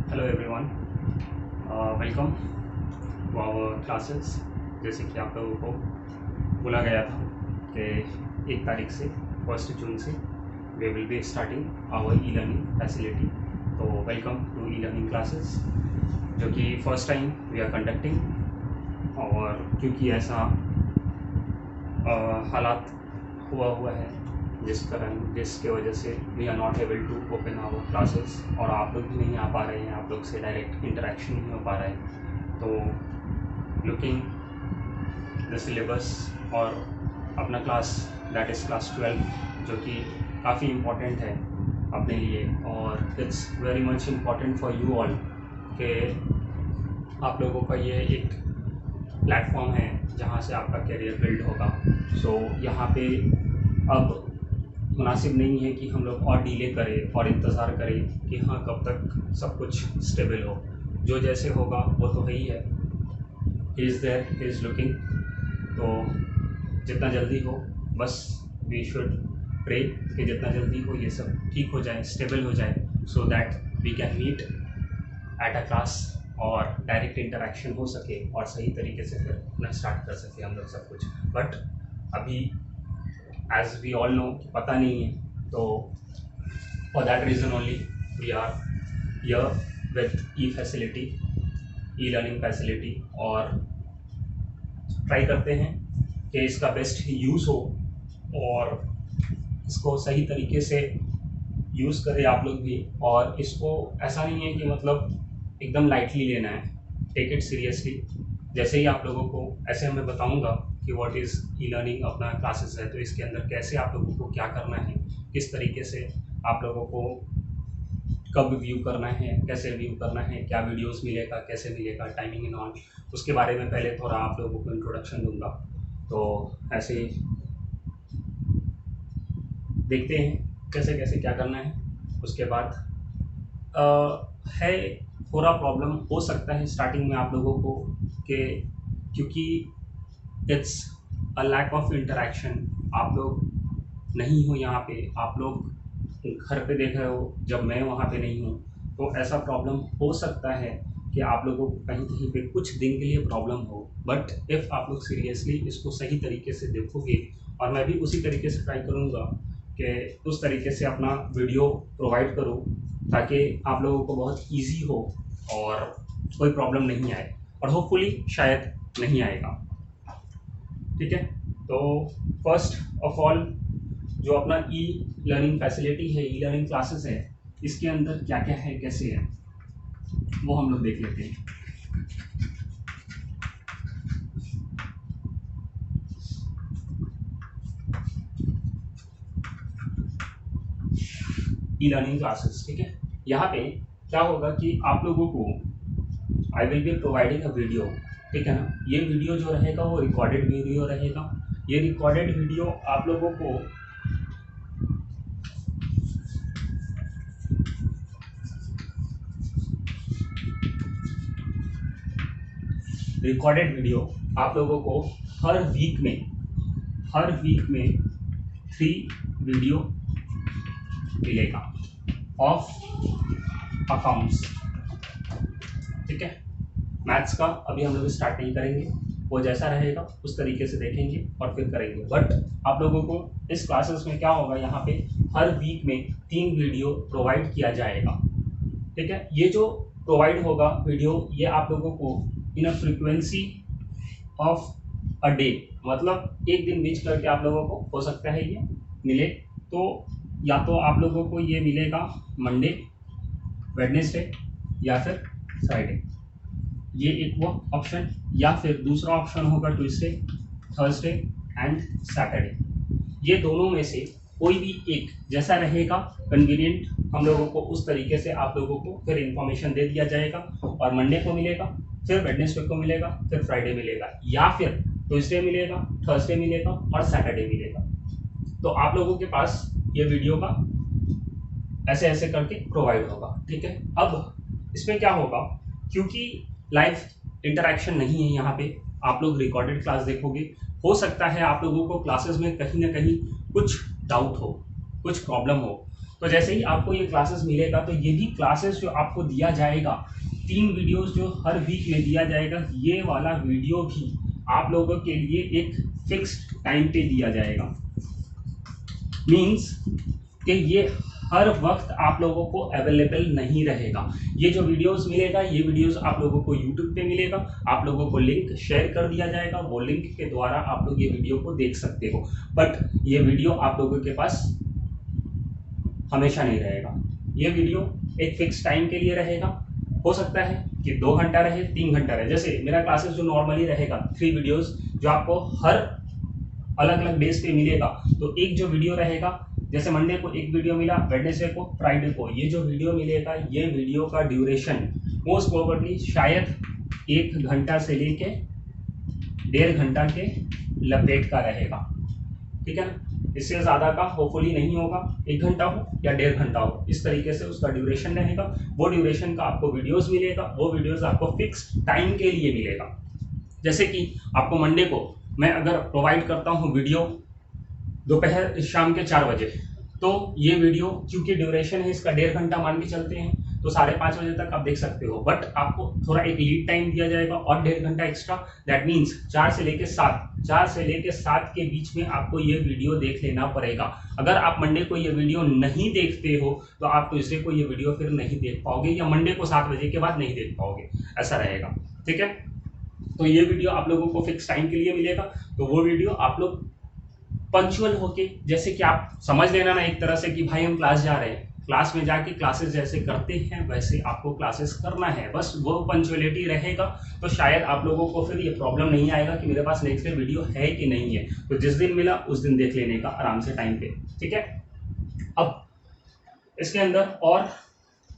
Hello everyone, welcome to our classes. जैसे कि आप लोगों को बोला गया था कि 1 तारीख से 1 जून से we will be starting our e learning facility. तो welcome to e learning classes, जो कि first time we are conducting. और क्योंकि ऐसा हालात हुआ है जिसके वजह से we are not able to open our classes, और आप लोग भी नहीं आ पा रहे हैं, आप लोग से डायरेक्ट इंटरेक्शन नहीं हो पा रहा है। तो लुकिंग द सिलेबस और अपना क्लास दैट इज़ क्लास 12, जो कि काफ़ी इम्पोर्टेंट है अपने लिए, और it's very much important for you all कि आप लोगों का ये एक प्लेटफॉर्म है जहाँ से आपका करियर बिल्ड होगा। सो यहाँ पे अब मुनासिब नहीं है कि हम लोग और डिले करें और इंतज़ार करें कि हाँ कब तक सब कुछ स्टेबल हो। जो जैसे होगा वो तो है ही है। He is there, he is looking. तो जितना जल्दी हो, बस वी शुड प्रे कि जितना जल्दी हो ये सब ठीक हो जाए, स्टेबल हो जाए, so that we can meet at a class और डायरेक्ट इंटरेक्शन हो सके और सही तरीके से फिर अपना स्टार्ट कर सके हम लोग सब कुछ। बट अभी as we all know पता नहीं है, तो for that reason only we are here with e-facility, e-learning facility, और ट्राई करते हैं कि इसका बेस्ट यूज़ हो और इसको सही तरीके से यूज़ करें आप लोग भी। और इसको ऐसा नहीं है कि मतलब एकदम लाइटली लेना है, टेक इट सीरियसली। जैसे ही आप लोगों को ऐसे मैं बताऊंगा कि व्हाट इज़ ई लर्निंग अपना क्लासेस है, तो इसके अंदर कैसे आप लोगों को क्या करना है, किस तरीके से आप लोगों को कब व्यू करना है, कैसे व्यू करना है, क्या वीडियोस मिलेगा, कैसे मिलेगा, टाइमिंग एंड ऑल, उसके बारे में पहले थोड़ा आप लोगों को इंट्रोडक्शन दूंगा। तो ऐसे देखते हैं कैसे कैसे क्या करना है। उसके बाद है थोड़ा प्रॉब्लम हो सकता है स्टार्टिंग में आप लोगों को कि क्योंकि it's a lack of interaction, आप लोग नहीं हो यहाँ पे, आप लोग घर पे देख रहे हो जब मैं वहाँ पे नहीं हूँ, तो ऐसा प्रॉब्लम हो सकता है कि आप लोगों को कहीं कहीं पे कुछ दिन के लिए प्रॉब्लम हो। बट इफ़ आप लोग सीरियसली इसको सही तरीके से देखोगे, और मैं भी उसी तरीके से ट्राई करूँगा कि उस तरीके से अपना वीडियो प्रोवाइड करूँ ताकि आप लोगों को बहुत ईजी हो और कोई प्रॉब्लम नहीं आए, और होपफुली शायद नहीं आएगा। ठीक है, तो फर्स्ट ऑफ ऑल जो अपना ई लर्निंग फैसिलिटी है, ई लर्निंग क्लासेस है, इसके अंदर क्या क्या है, कैसे है, वो हम लोग देख लेते हैं। ई लर्निंग क्लासेस, ठीक है। यहाँ पे क्या होगा कि आप लोगों को I will be providing a video, ठीक है ना। ये वीडियो जो रहेगा वो रिकॉर्डेड वीडियो रहेगा। ये रिकॉर्डेड वीडियो आप लोगों को आप लोगों को हर वीक में 3 वीडियो मिलेगा ऑफ अकाउंट्स, ठीक है। मैथ्स का अभी हम लोग स्टार्ट नहीं करेंगे, वो जैसा रहेगा उस तरीके से देखेंगे और फिर करेंगे। बट आप लोगों को इस क्लासेस में क्या होगा, यहाँ पे हर वीक में 3 वीडियो प्रोवाइड किया जाएगा, ठीक है। ये जो प्रोवाइड होगा वीडियो, ये आप लोगों को in a frequency of a day, मतलब एक दिन बीच करके आप लोगों को हो सकता है ये मिले। तो या तो आप लोगों को ये मिलेगा मंडे, वेडनेसडे या फिर फ्राइडे, ये एक वो ऑप्शन, या फिर दूसरा ऑप्शन होगा ट्यूसडे, थर्सडे एंड सैटरडे। ये दोनों में से कोई भी एक जैसा रहेगा कन्वीनियंट, हम लोगों को उस तरीके से आप लोगों को फिर इंफॉर्मेशन दे दिया जाएगा। और मंडे को मिलेगा, फिर वेडनेसडे को मिलेगा, फिर फ्राइडे मिलेगा, या फिर ट्यूसडे मिलेगा, थर्सडे मिलेगा और सैटरडे मिलेगा। तो आप लोगों के पास ये वीडियो का ऐसे ऐसे करके प्रोवाइड होगा, ठीक है। अब इसमें क्या होगा, क्योंकि लाइव इंटरेक्शन नहीं है यहाँ पे, आप लोग रिकॉर्डेड क्लास देखोगे, हो सकता है आप लोगों को क्लासेस में कहीं ना कहीं कुछ डाउट हो, कुछ प्रॉब्लम हो, तो जैसे ही आपको ये क्लासेस मिलेगा तो ये भी क्लासेस जो आपको दिया जाएगा, 3 वीडियोस जो हर वीक में दिया जाएगा, ये वाला वीडियो भी आप लोगों के लिए एक फिक्स्ड टाइम पे दिया जाएगा। मीन्स कि ये हर वक्त आप लोगों को अवेलेबल नहीं रहेगा। ये जो वीडियोस मिलेगा, ये वीडियोस आप लोगों को यूट्यूब पे मिलेगा, आप लोगों को लिंक शेयर कर दिया जाएगा, वो लिंक के द्वारा आप लोग ये वीडियो को देख सकते हो। बट ये वीडियो आप लोगों के पास हमेशा नहीं रहेगा। ये वीडियो एक फिक्स टाइम के लिए रहेगा। हो सकता है कि 2 घंटा रहे, 3 घंटा रहे। जैसे मेरा क्लासेस जो नॉर्मली रहेगा 3 वीडियोस जो आपको हर अलग अलग डेज पे मिलेगा। तो एक जो वीडियो रहेगा, जैसे मंडे को एक वीडियो मिला, वेडनेसडे को, फ्राइडे को, ये जो वीडियो मिलेगा, ये वीडियो का ड्यूरेशन मोस्ट प्रोबेबली शायद 1 घंटा से लेके 1.5 घंटा के लपेट का रहेगा। ठीक है ना? इससे ज़्यादा का होपफुली नहीं होगा, 1 घंटा हो या 1.5 घंटा हो, इस तरीके से उसका ड्यूरेशन रहेगा। वो ड्यूरेशन का आपको वीडियोस मिलेगा, वो वीडियोस आपको फिक्स टाइम के लिए मिलेगा। जैसे कि आपको मंडे को मैं अगर प्रोवाइड करता हूँ वीडियो दोपहर शाम के 4 बजे, तो ये वीडियो क्योंकि ड्यूरेशन है इसका 1.5 घंटा मान के चलते हैं, तो 5:30 बजे तक आप देख सकते हो। बट आपको थोड़ा एक लीड टाइम दिया जाएगा और 1.5 घंटा एक्स्ट्रा। दैट मीन्स 4 से लेके 7 के बीच में आपको ये वीडियो देख लेना पड़ेगा। अगर आप मंडे को ये वीडियो नहीं देखते हो तो आप ट्यूसडे को ये वीडियो फिर नहीं देख पाओगे, या मंडे को 7 बजे के बाद नहीं देख पाओगे, ऐसा रहेगा। ठीक है? तो ये वीडियो आप लोगों को फिक्स टाइम के लिए मिलेगा। तो वो वीडियो आप लोग पंचुअल होके, जैसे कि आप समझ लेना ना एक तरह से कि भाई हम क्लास जा रहे हैं, क्लास में जाके क्लासेस जैसे करते हैं वैसे आपको क्लासेस करना है, बस वो पंचुअलिटी रहेगा। तो शायद आप लोगों को फिर ये प्रॉब्लम नहीं आएगा कि मेरे पास नेक्स्ट डे वीडियो है कि नहीं है। तो जिस दिन मिला उस दिन देख लेने का आराम से टाइम पे। ठीक है? अब इसके अंदर और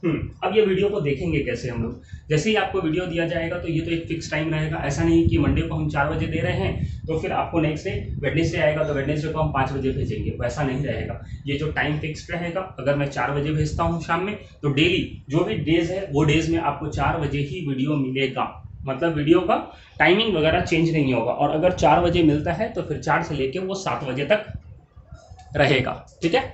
अब ये वीडियो को देखेंगे कैसे हम लोग। जैसे ही आपको वीडियो दिया जाएगा तो ये तो एक फिक्स टाइम रहेगा। ऐसा नहीं कि मंडे को हम 4 बजे दे रहे हैं तो फिर आपको नेक्स्ट डे वेडनेसडे आएगा तो वेडनेसडे को हम 5 बजे भेजेंगे, वैसा नहीं रहेगा। ये जो टाइम फिक्स्ड रहेगा, अगर मैं 4 बजे भेजता हूँ शाम में, तो डेली जो भी डेज है वो डेज में आपको 4 बजे ही वीडियो मिलेगा। मतलब वीडियो का टाइमिंग वगैरह चेंज नहीं होगा। और अगर 4 बजे मिलता है तो फिर 4 से लेके वो 7 बजे तक रहेगा। ठीक है?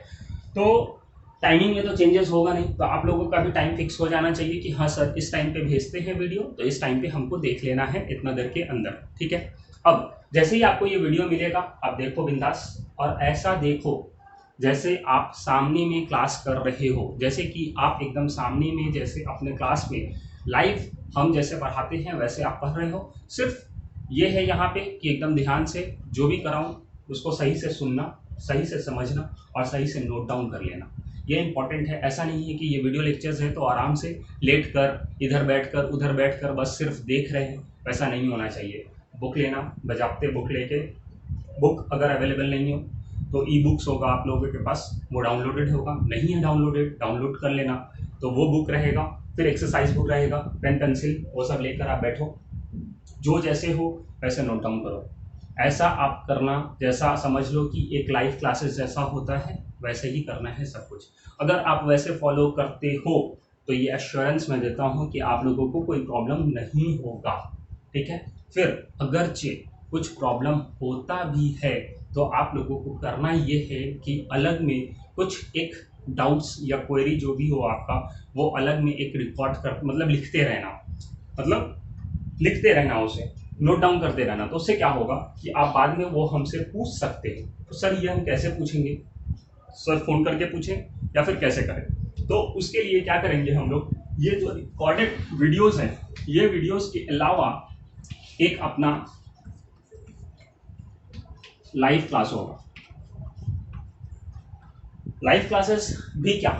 तो टाइमिंग में तो चेंजेस होगा नहीं, तो आप लोगों का भी टाइम फिक्स हो जाना चाहिए कि हाँ सर इस टाइम पे भेजते हैं वीडियो, तो इस टाइम पे हमको देख लेना है इतना देर के अंदर। ठीक है? अब जैसे ही आपको ये वीडियो मिलेगा आप देखो बिंदास, और ऐसा देखो जैसे आप सामने में क्लास कर रहे हो, जैसे कि आप एकदम सामने में, जैसे अपने क्लास में लाइव हम जैसे पढ़ाते हैं वैसे आप पढ़ रहे हो। सिर्फ ये है यहाँ पे कि एकदम ध्यान से जो भी कराऊँ उसको सही से सुनना, सही से समझना और सही से नोट डाउन कर लेना, ये इंपॉर्टेंट है। ऐसा नहीं है कि ये वीडियो लेक्चर्स हैं तो आराम से लेट कर, इधर बैठकर उधर बैठकर बस सिर्फ देख रहे हैं, वैसा नहीं होना चाहिए। बुक लेना, बजाते बुक लेके, बुक अगर अवेलेबल नहीं हो तो ई बुक्स होगा आप लोगों के पास, वो डाउनलोडेड होगा, नहीं है डाउनलोडेड डाउनलोड कर लेना, तो वो बुक रहेगा। फिर एक्सरसाइज बुक रहेगा, पेन पेंसिल वो सब लेकर आप बैठो, जो जैसे हो वैसे नोट डाउन करो। ऐसा आप करना, जैसा समझ लो कि एक लाइव क्लासेस जैसा होता है वैसे ही करना है सब कुछ। अगर आप वैसे फॉलो करते हो तो ये एश्योरेंस मैं देता हूँ कि आप लोगों को कोई प्रॉब्लम नहीं होगा। ठीक है? फिर अगरचे कुछ प्रॉब्लम होता भी है तो आप लोगों को करना ये है कि अलग में कुछ एक डाउट्स या क्वेरी जो भी हो आपका, वो अलग में एक रिकॉर्ड कर, मतलब लिखते रहना, उसे नोट डाउन करते रहना। तो उससे क्या होगा कि आप बाद में वो हमसे पूछ सकते हैं। तो सर ये हम कैसे पूछेंगे? सर फ़ोन करके पूछें या फिर कैसे करें? तो उसके लिए क्या करेंगे हम लोग, ये जो रिकॉर्डेड वीडियोस हैं, ये वीडियोस के अलावा एक अपना लाइव क्लास होगा। लाइव क्लासेस भी क्या,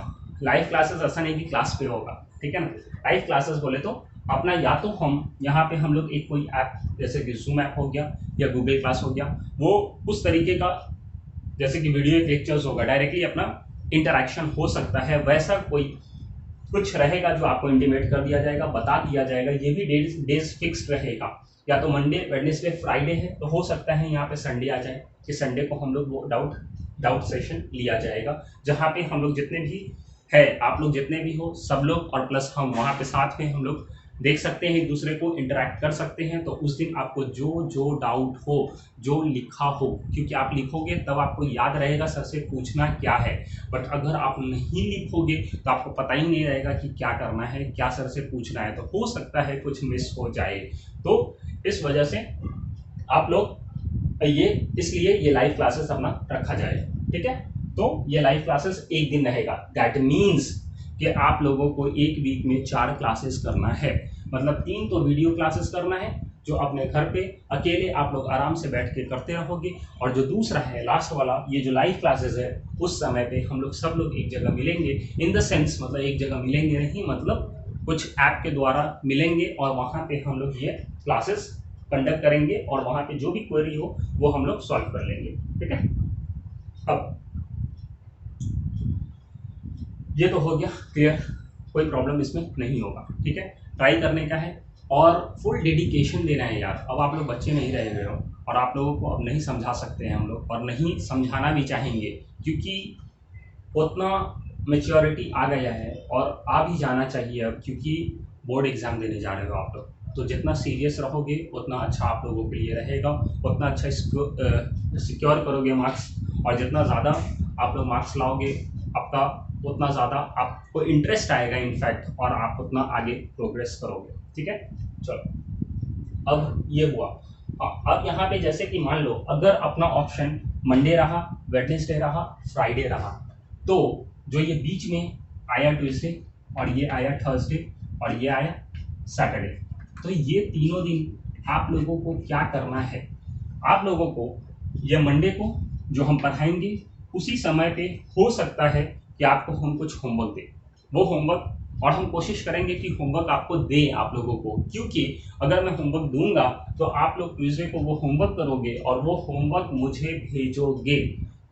लाइव क्लासेस ऐसा नहीं कि क्लास पे होगा। ठीक है ना? लाइव क्लासेस बोले तो अपना, या तो हम यहाँ पे हम लोग एक कोई ऐप जैसे कि जूम ऐप हो गया या गूगल क्लास हो गया, वो उस तरीके का जैसे कि वीडियो लेक्चर्स होगा, डायरेक्टली अपना इंटरेक्शन हो सकता है, वैसा कोई कुछ रहेगा जो आपको इंटीमेट कर दिया जाएगा, बता दिया जाएगा। ये भी डेज फिक्स्ड रहेगा, या तो मंडे, वेडनेसडे, फ्राइडे है तो हो सकता है यहाँ पे संडे आ जाए कि संडे को हम लोग वो डाउट सेशन लिया जाएगा, जहाँ पे हम लोग जितने भी है, आप लोग जितने भी हो सब लोग, और प्लस हम वहाँ पे साथ में हम लोग देख सकते हैं, एक दूसरे को इंटरेक्ट कर सकते हैं। तो उस दिन आपको जो जो डाउट हो, जो लिखा हो, क्योंकि आप लिखोगे तब आपको याद रहेगा सर से पूछना क्या है। बट अगर आप नहीं लिखोगे तो आपको पता ही नहीं रहेगा कि क्या करना है, क्या सर से पूछना है, तो हो सकता है कुछ मिस हो जाए। तो इस वजह से आप लोग ये, इसलिए ये लाइव क्लासेस अपना रखा जाए, ठीक है। तो ये लाइव क्लासेस एक दिन रहेगा, दैट मीन्स कि आप लोगों को एक वीक में 4 क्लासेस करना है। मतलब 3 तो वीडियो क्लासेस करना है, जो अपने घर पे अकेले आप लोग आराम से बैठ के करते रहोगे, और जो दूसरा है लास्ट वाला, ये जो लाइव क्लासेस है, उस समय पे हम लोग सब लोग एक जगह मिलेंगे। इन द सेंस, मतलब एक जगह मिलेंगे नहीं, मतलब कुछ ऐप के द्वारा मिलेंगे, और वहाँ पे हम लोग ये क्लासेस कंडक्ट करेंगे, और वहाँ पे जो भी क्वेरी हो वो हम लोग सॉल्व कर लेंगे, ठीक है। अब ये तो हो गया क्लियर, कोई प्रॉब्लम इसमें नहीं होगा, ठीक है। ट्राई करने का है और फुल डेडिकेशन देना है यार। अब आप लोग बच्चे नहीं रह गए हो, और आप लोगों को अब नहीं समझा सकते हैं हम लोग, और नहीं समझाना भी चाहेंगे, क्योंकि उतना मेच्योरिटी आ गया है और आ भी जाना चाहिए अब, क्योंकि बोर्ड एग्ज़ाम देने जा रहे हो आप लोग। तो जितना सीरियस रहोगे उतना अच्छा आप लोगों के लिए रहेगा, उतना अच्छा सिक्योर करोगे मार्क्स, और जितना ज़्यादा आप लोग मार्क्स लाओगे आपका, उतना ज़्यादा आपको इंटरेस्ट आएगा इनफैक्ट, और आप उतना आगे प्रोग्रेस करोगे, ठीक है। चलो, अब ये हुआ। अब यहाँ पे जैसे कि मान लो अगर अपना ऑप्शन मंडे रहा, वेडनेसडे रहा, फ्राइडे रहा, तो जो ये बीच में आया ट्यूसडे, और ये आया थर्सडे, और ये आया सैटरडे, तो ये तीनों दिन आप लोगों को क्या करना है। आप लोगों को ये मंडे को जो हम पढ़ाएंगे, उसी समय पे हो सकता है कि आपको हम कुछ होमवर्क दें, वो होमवर्क, और हम कोशिश करेंगे कि होमवर्क आपको दे आप लोगों को, क्योंकि अगर मैं होमवर्क दूंगा तो आप लोग ट्यूजडे को वो होमवर्क करोगे, और वो होमवर्क मुझे भेजोगे।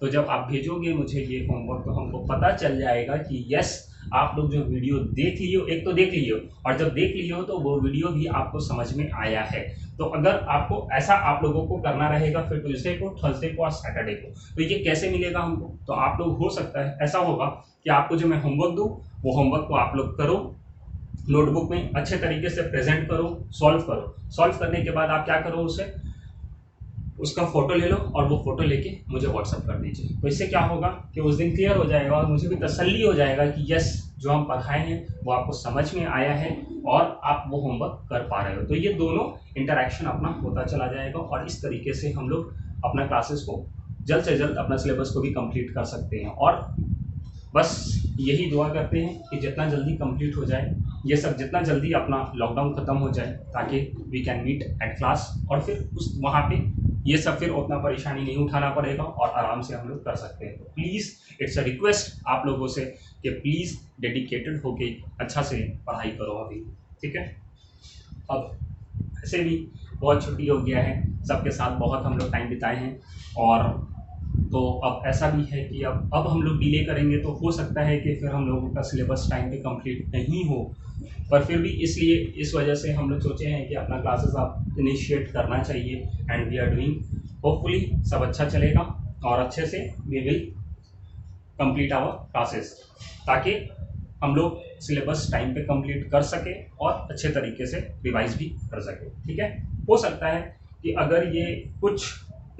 तो जब आप भेजोगे मुझे ये होमवर्क, तो हमको पता चल जाएगा कि यस, आप लोग जो वीडियो देख लियो, एक तो देख लियो, और जब देख लियो तो वो वीडियो भी आपको समझ में आया है। तो अगर आपको ऐसा आप लोगों को करना रहेगा, फिर ट्यूसडे को, थर्सडे को और सैटरडे को, तो ये कैसे मिलेगा हमको। तो आप लोग, हो सकता है ऐसा होगा कि आपको जो मैं होमवर्क दूँ, वो होमवर्क को आप लोग करो, नोटबुक में अच्छे तरीके से प्रेजेंट करो, सॉल्व करो। सॉल्व करने के बाद आप क्या करो, उसे, उसका फोटो ले लो, और वो फोटो लेके मुझे व्हाट्सअप कर दीजिए। तो इससे क्या होगा कि उस दिन क्लियर हो जाएगा, और मुझे भी तसल्ली हो जाएगा कि यस, जो हम पढ़ाए हैं वो आपको समझ में आया है, और आप वो होमवर्क कर पा रहे हो। तो ये दोनों इंटरेक्शन अपना होता चला जाएगा, और इस तरीके से हम लोग अपना क्लासेस को जल्द से जल्द, अपना सिलेबस को भी कंप्लीट कर सकते हैं। और बस यही दुआ करते हैं कि जितना जल्दी कंप्लीट हो जाए ये सब, जितना जल्दी अपना लॉकडाउन ख़त्म हो जाए, ताकि we can meet at class, और फिर उस वहाँ पे ये सब फिर उतना परेशानी नहीं उठाना पड़ेगा, और आराम से हम लोग कर सकते हैं। तो प्लीज़, इट्स अ रिक्वेस्ट आप लोगों से कि प्लीज़ डेडिकेटेड होके अच्छा से पढ़ाई करो अभी, ठीक है। अब ऐसे भी बहुत छुट्टी हो गया है, सबके साथ बहुत हम लोग टाइम बिताए हैं, और तो अब ऐसा भी है कि अब हम लोग डिले करेंगे तो हो सकता है कि फिर हम लोगों का सिलेबस टाइम पे कंप्लीट नहीं हो। पर फिर भी इसलिए, इस वजह से हम लोग सोचे हैं कि अपना क्लासेस आप इनिशिएट करना चाहिए, and we are doing. Hopefully सब अच्छा चलेगा, और अच्छे से we will complete our classes, ताकि हम लोग सिलेबस टाइम पे कंप्लीट कर सके, और अच्छे तरीके से रिवाइज भी कर सके, ठीक है। हो सकता है कि अगर ये कुछ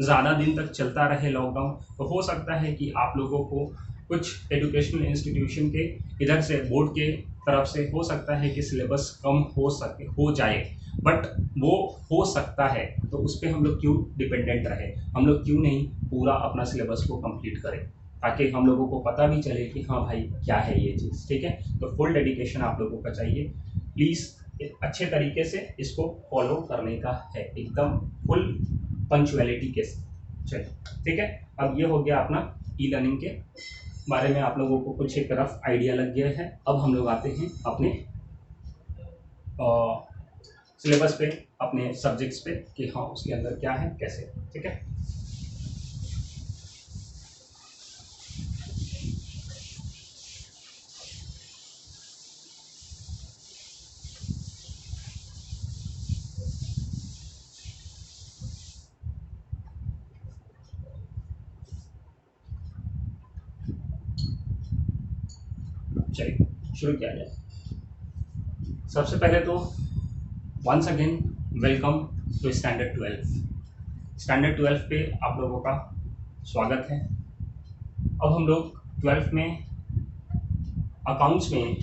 ज़्यादा दिन तक चलता रहे लॉकडाउन, तो हो सकता है कि आप लोगों को कुछ एजुकेशनल इंस्टीट्यूशन के इधर से, बोर्ड के तरफ से, हो सकता है कि सिलेबस कम हो जाए, बट वो हो सकता है, तो उस पर हम लोग क्यों डिपेंडेंट रहे, हम लोग क्यों नहीं पूरा अपना सिलेबस को कंप्लीट करें, ताकि हम लोगों को पता भी चले कि हाँ भाई क्या है ये चीज़, ठीक है। तो फुल डेडिकेशन आप लोगों का चाहिए, प्लीज़ अच्छे तरीके से इसको फॉलो करने का है, एकदम फुल पंचुअलिटी के साथ, चलिए ठीक है। अब ये हो गया अपना ई लर्निंग के बारे में, आप लोगों को कुछ एक रफ आइडिया लग गया है। अब हम लोग आते हैं अपने सिलेबस पे, अपने सब्जेक्ट्स पे, कि हाँ उसके अंदर क्या है, कैसे, ठीक है। चलिए शुरू किया जाए। सबसे पहले तो once again welcome to standard 12। Standard 12 पे आप लोगों का स्वागत है। अब हम लोग 12th में अकाउंट्स में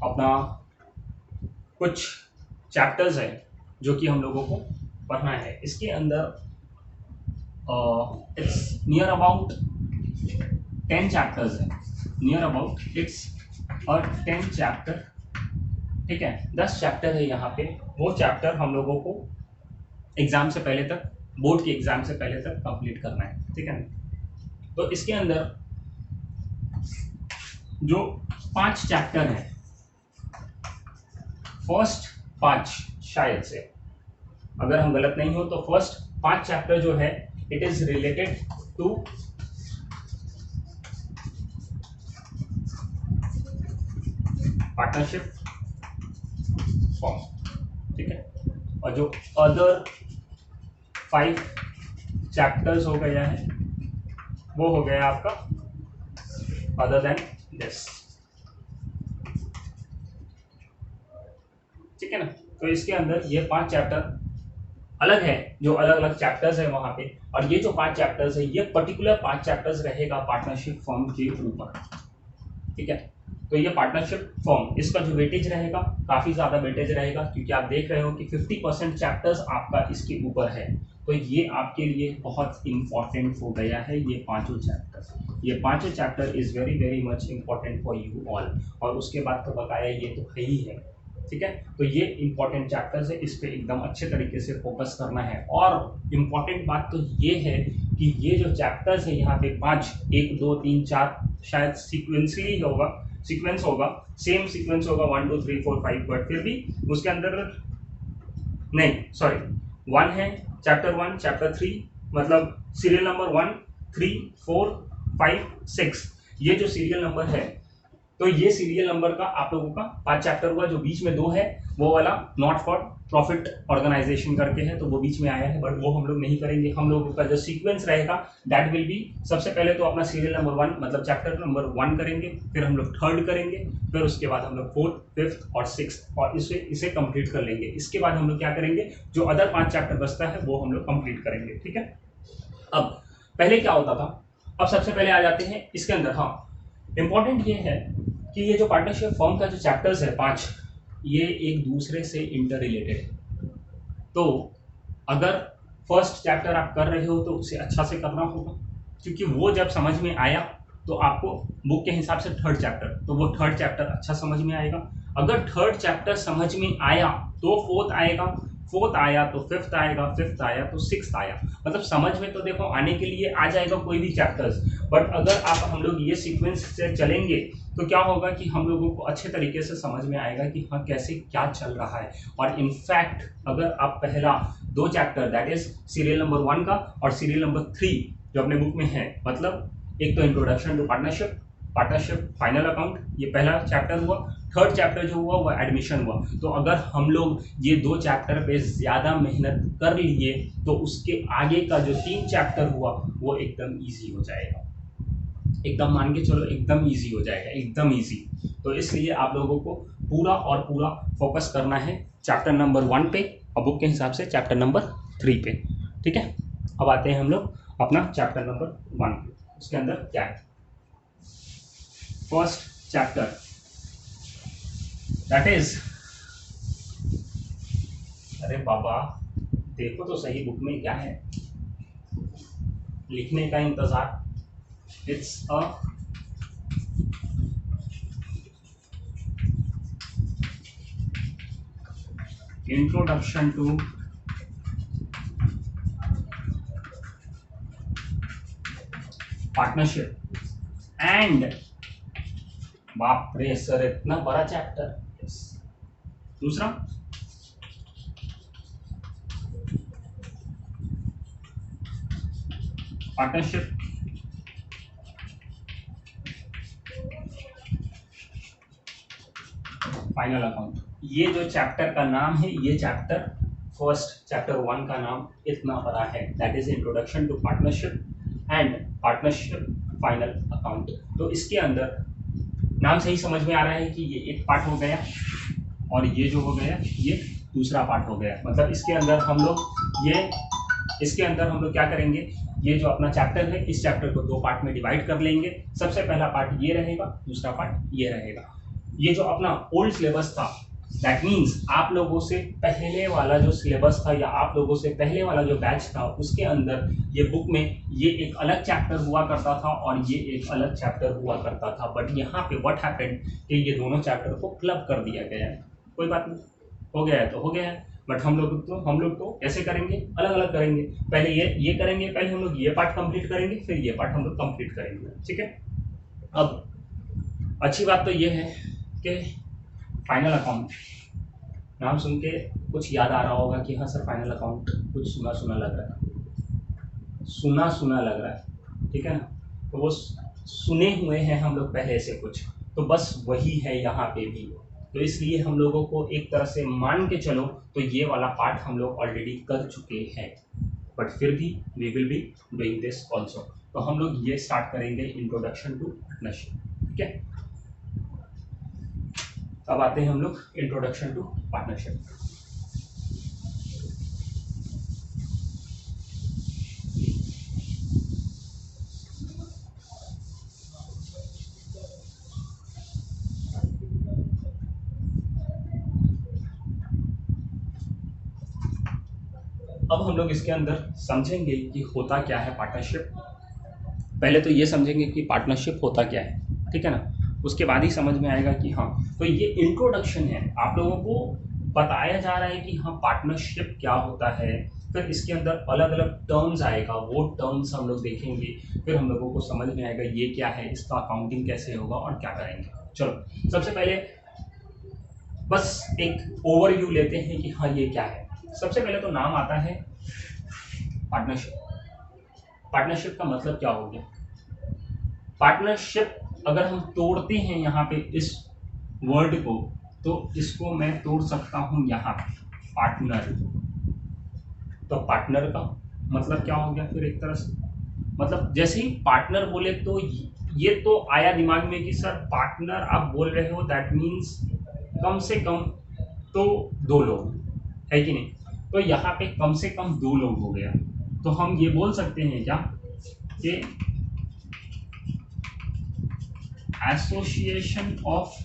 अपना कुछ चैप्टर्स है जो कि हम लोगों को पढ़ना है। इसके अंदर इट्स नियर अबाउट 10 चैप्टर्स है, नियर अबाउट इट्स 10 चैप्टर, ठीक है। 10 चैप्टर है यहाँ पे। वो चैप्टर हम लोगों को एग्जाम से पहले तक, बोर्ड के एग्जाम से पहले तक कंप्लीट करना है, ठीक है। तो इसके अंदर जो 5 चैप्टर हैं, फर्स्ट 5 शायद से, अगर हम गलत नहीं हो तो फर्स्ट 5 चैप्टर जो है it is related to partnership form, ठीक है। और जो अदर 5 चैप्टर्स हो गया है वो हो गया आपका अदर देन दिस, ठीक है ना। तो इसके अंदर ये 5 चैप्टर अलग है, जो अलग अलग चैप्टर्स है वहां पे। और ये जो 5 चैप्टर्स है ये पर्टिकुलर 5 चैप्टर्स रहेगा पार्टनरशिप फॉर्म के ऊपर, ठीक है। तो ये पार्टनरशिप फॉर्म, इसका जो वेटेज रहेगा काफी ज्यादा वेटेज रहेगा, क्योंकि आप देख रहे हो कि 50% चैप्टर्स आपका इसके ऊपर है। तो ये आपके लिए बहुत इंपॉर्टेंट हो गया है। ये पांचों chapter is very very much important for you all. और उसके बाद तो बताया ये तो है ही है, ठीक है। तो ये इंपॉर्टेंट चैप्टर्स है, इस पे एकदम अच्छे तरीके से फोकस करना है। और इम्पॉर्टेंट बात तो ये है कि ये जो चैप्टर्स है यहाँ पे 5, 1 2 3 4 शायद सीक्वेंसली होगा, सीक्वेंस होगा, सेम सीक्वेंस होगा 1 2 3 4 5, बट फिर भी उसके अंदर नहीं, सॉरी 1 है, चैप्टर 1 चैप्टर 3, मतलब सीरियल नंबर 1 3 4 5 6, ये जो सीरियल नंबर है, तो ये सीरियल नंबर का आप लोगों का 5 चैप्टर हुआ। जो बीच में 2 है वो वाला नॉट फॉर प्रॉफिट ऑर्गेनाइजेशन करके है, तो वो बीच में आया है, बट वो हम लोग नहीं करेंगे। हम लोगों का जो सीक्वेंस रहेगा दैट विल बी, सबसे पहले तो अपना सीरियल नंबर 1 मतलब चैप्टर नंबर 1 करेंगे, फिर हम लोग 3rd करेंगे, फिर उसके बाद हम लोग 4th 5th और 6th, और इसे कंप्लीट कर लेंगे। इसके बाद हम लोग क्या करेंगे, जो अदर 5 चैप्टर बचता है वो हम लोग कंप्लीट करेंगे, ठीक है। अब पहले क्या होता था, अब सबसे पहले आ जाते हैं इसके अंदर। हाँ, इंपॉर्टेंट ये है कि ये जो पार्टनरशिप फॉर्म का जो चैप्टर्स है 5, ये एक दूसरे से इंटर रिलेटेड है। तो अगर फर्स्ट चैप्टर आप कर रहे हो तो उसे अच्छा से करना होगा, क्योंकि वो जब समझ में आया तो आपको बुक के हिसाब से 3rd चैप्टर, तो वो 3rd चैप्टर अच्छा समझ में आएगा। अगर 3rd चैप्टर समझ में आया तो 4th आएगा, 4th आया तो 5th आएगा, 5th आया तो 6th आया। मतलब समझ में तो देखो आने के लिए आ जाएगा कोई भी चैप्टर्स, बट अगर आप हम लोग ये सीक्वेंस से चलेंगे तो क्या होगा कि हम लोगों को अच्छे तरीके से समझ में आएगा कि हाँ कैसे क्या चल रहा है। और इनफैक्ट अगर आप पहला 2 chapter that is serial number 1 का और सीरियल नंबर 3 जो अपने बुक में है, मतलब एक तो introduction to partnership final account, ये पहला चैप्टर हुआ। 3rd चैप्टर जो हुआ वो एडमिशन हुआ। तो अगर हम लोग ये 2 चैप्टर पे ज़्यादा मेहनत कर लिए तो उसके आगे का जो 3 चैप्टर हुआ वो एकदम ईजी हो जाएगा, एकदम मान के चलो एकदम ईजी हो जाएगा, एकदम ईजी। तो इसलिए आप लोगों को पूरा और पूरा फोकस करना है चैप्टर नंबर 1 पे और बुक के हिसाब से चैप्टर नंबर 3 पे, ठीक है। अब आते हैं हम लोग अपना चैप्टर नंबर 1 पे। उसके अंदर क्या है, फर्स्ट चैप्टर दैट इज, अरे बाबा देखो तो सही बुक में क्या है, लिखने का इंतजार। It's a introduction to partnership and, बाप रे सर इतना बड़ा चैप्टर। yes. दूसरा पार्टनरशिप फाइनल अकाउंट। ये जो चैप्टर का नाम है, ये चैप्टर फर्स्ट चैप्टर 1 का नाम इतना बड़ा है, that is introduction to partnership and partnership final account. तो इसके अंदर नाम से ही समझ में आ रहा है कि ये एक पार्ट हो गया और ये जो हो गया ये दूसरा पार्ट हो गया। मतलब इसके अंदर हम लोग क्या करेंगे, ये जो अपना चैप्टर है इस चैप्टर को 2 पार्ट में डिवाइड कर लेंगे। सबसे पहला पार्ट ये रहेगा, दूसरा पार्ट ये रहेगा। ये जो अपना ओल्ड सिलेबस था, दैट मीन्स आप लोगों से पहले वाला जो सिलेबस था या आप लोगों से पहले वाला जो बैच था, उसके अंदर ये बुक में ये एक अलग चैप्टर हुआ करता था और ये एक अलग चैप्टर हुआ करता था। बट यहाँ पे व्हाट हैपेंड कि ये दोनों चैप्टर को क्लब कर दिया गया है। कोई बात नहीं, हो गया है तो हो गया है। बट हम लोग तो कैसे करेंगे, अलग अलग करेंगे। पहले ये करेंगे, पहले हम लोग ये पार्ट कंप्लीट करेंगे, फिर ये पार्ट हम लोग कंप्लीट करेंगे। ठीक है। अब अच्छी बात तो ये है कि फाइनल अकाउंट नाम सुन के कुछ याद आ रहा होगा कि हाँ सर फाइनल अकाउंट कुछ सुना सुना लग रहा है, ठीक है ना। तो वो सुने हुए हैं हम लोग पहले से कुछ, तो बस वही है यहाँ पे भी। तो इसलिए हम लोगों को एक तरह से मान के चलो तो ये वाला पार्ट हम लोग ऑलरेडी कर चुके हैं, बट फिर भी we will be doing this also. तो हम लोग ये स्टार्ट करेंगे इंट्रोडक्शन टू पार्टनरशिप। ठीक है, अब आते हैं हम लोग इंट्रोडक्शन टू पार्टनरशिप। अब हम लोग इसके अंदर समझेंगे कि होता क्या है पार्टनरशिप। पहले तो ये समझेंगे कि पार्टनरशिप होता क्या है, ठीक है ना। उसके बाद ही समझ में आएगा कि हाँ, तो ये इंट्रोडक्शन है, आप लोगों को बताया जा रहा है कि हाँ पार्टनरशिप क्या होता है। फिर इसके अंदर अलग अलग टर्म्स आएगा, वो टर्म्स हम लोग देखेंगे, फिर हम लोगों को समझ में आएगा ये क्या है, इसका अकाउंटिंग कैसे होगा और क्या करेंगे। चलो सबसे पहले बस एक ओवरव्यू लेते हैं कि हाँ ये क्या है। सबसे पहले तो नाम आता है पार्टनरशिप। पार्टनरशिप का मतलब क्या हो गया। पार्टनरशिप अगर हम तोड़ते हैं यहाँ पे इस वर्ड को, तो इसको मैं तोड़ सकता हूँ यहाँ पार्टनर। तो पार्टनर का मतलब क्या हो गया फिर एक तरह से, मतलब जैसे ही पार्टनर बोले तो ये तो आया दिमाग में कि सर पार्टनर आप बोल रहे हो, दैट मीन्स कम से कम तो 2 लोग, है कि नहीं। तो यहाँ पे कम से कम 2 लोग हो गया। तो हम ये बोल सकते हैं क्या कि association of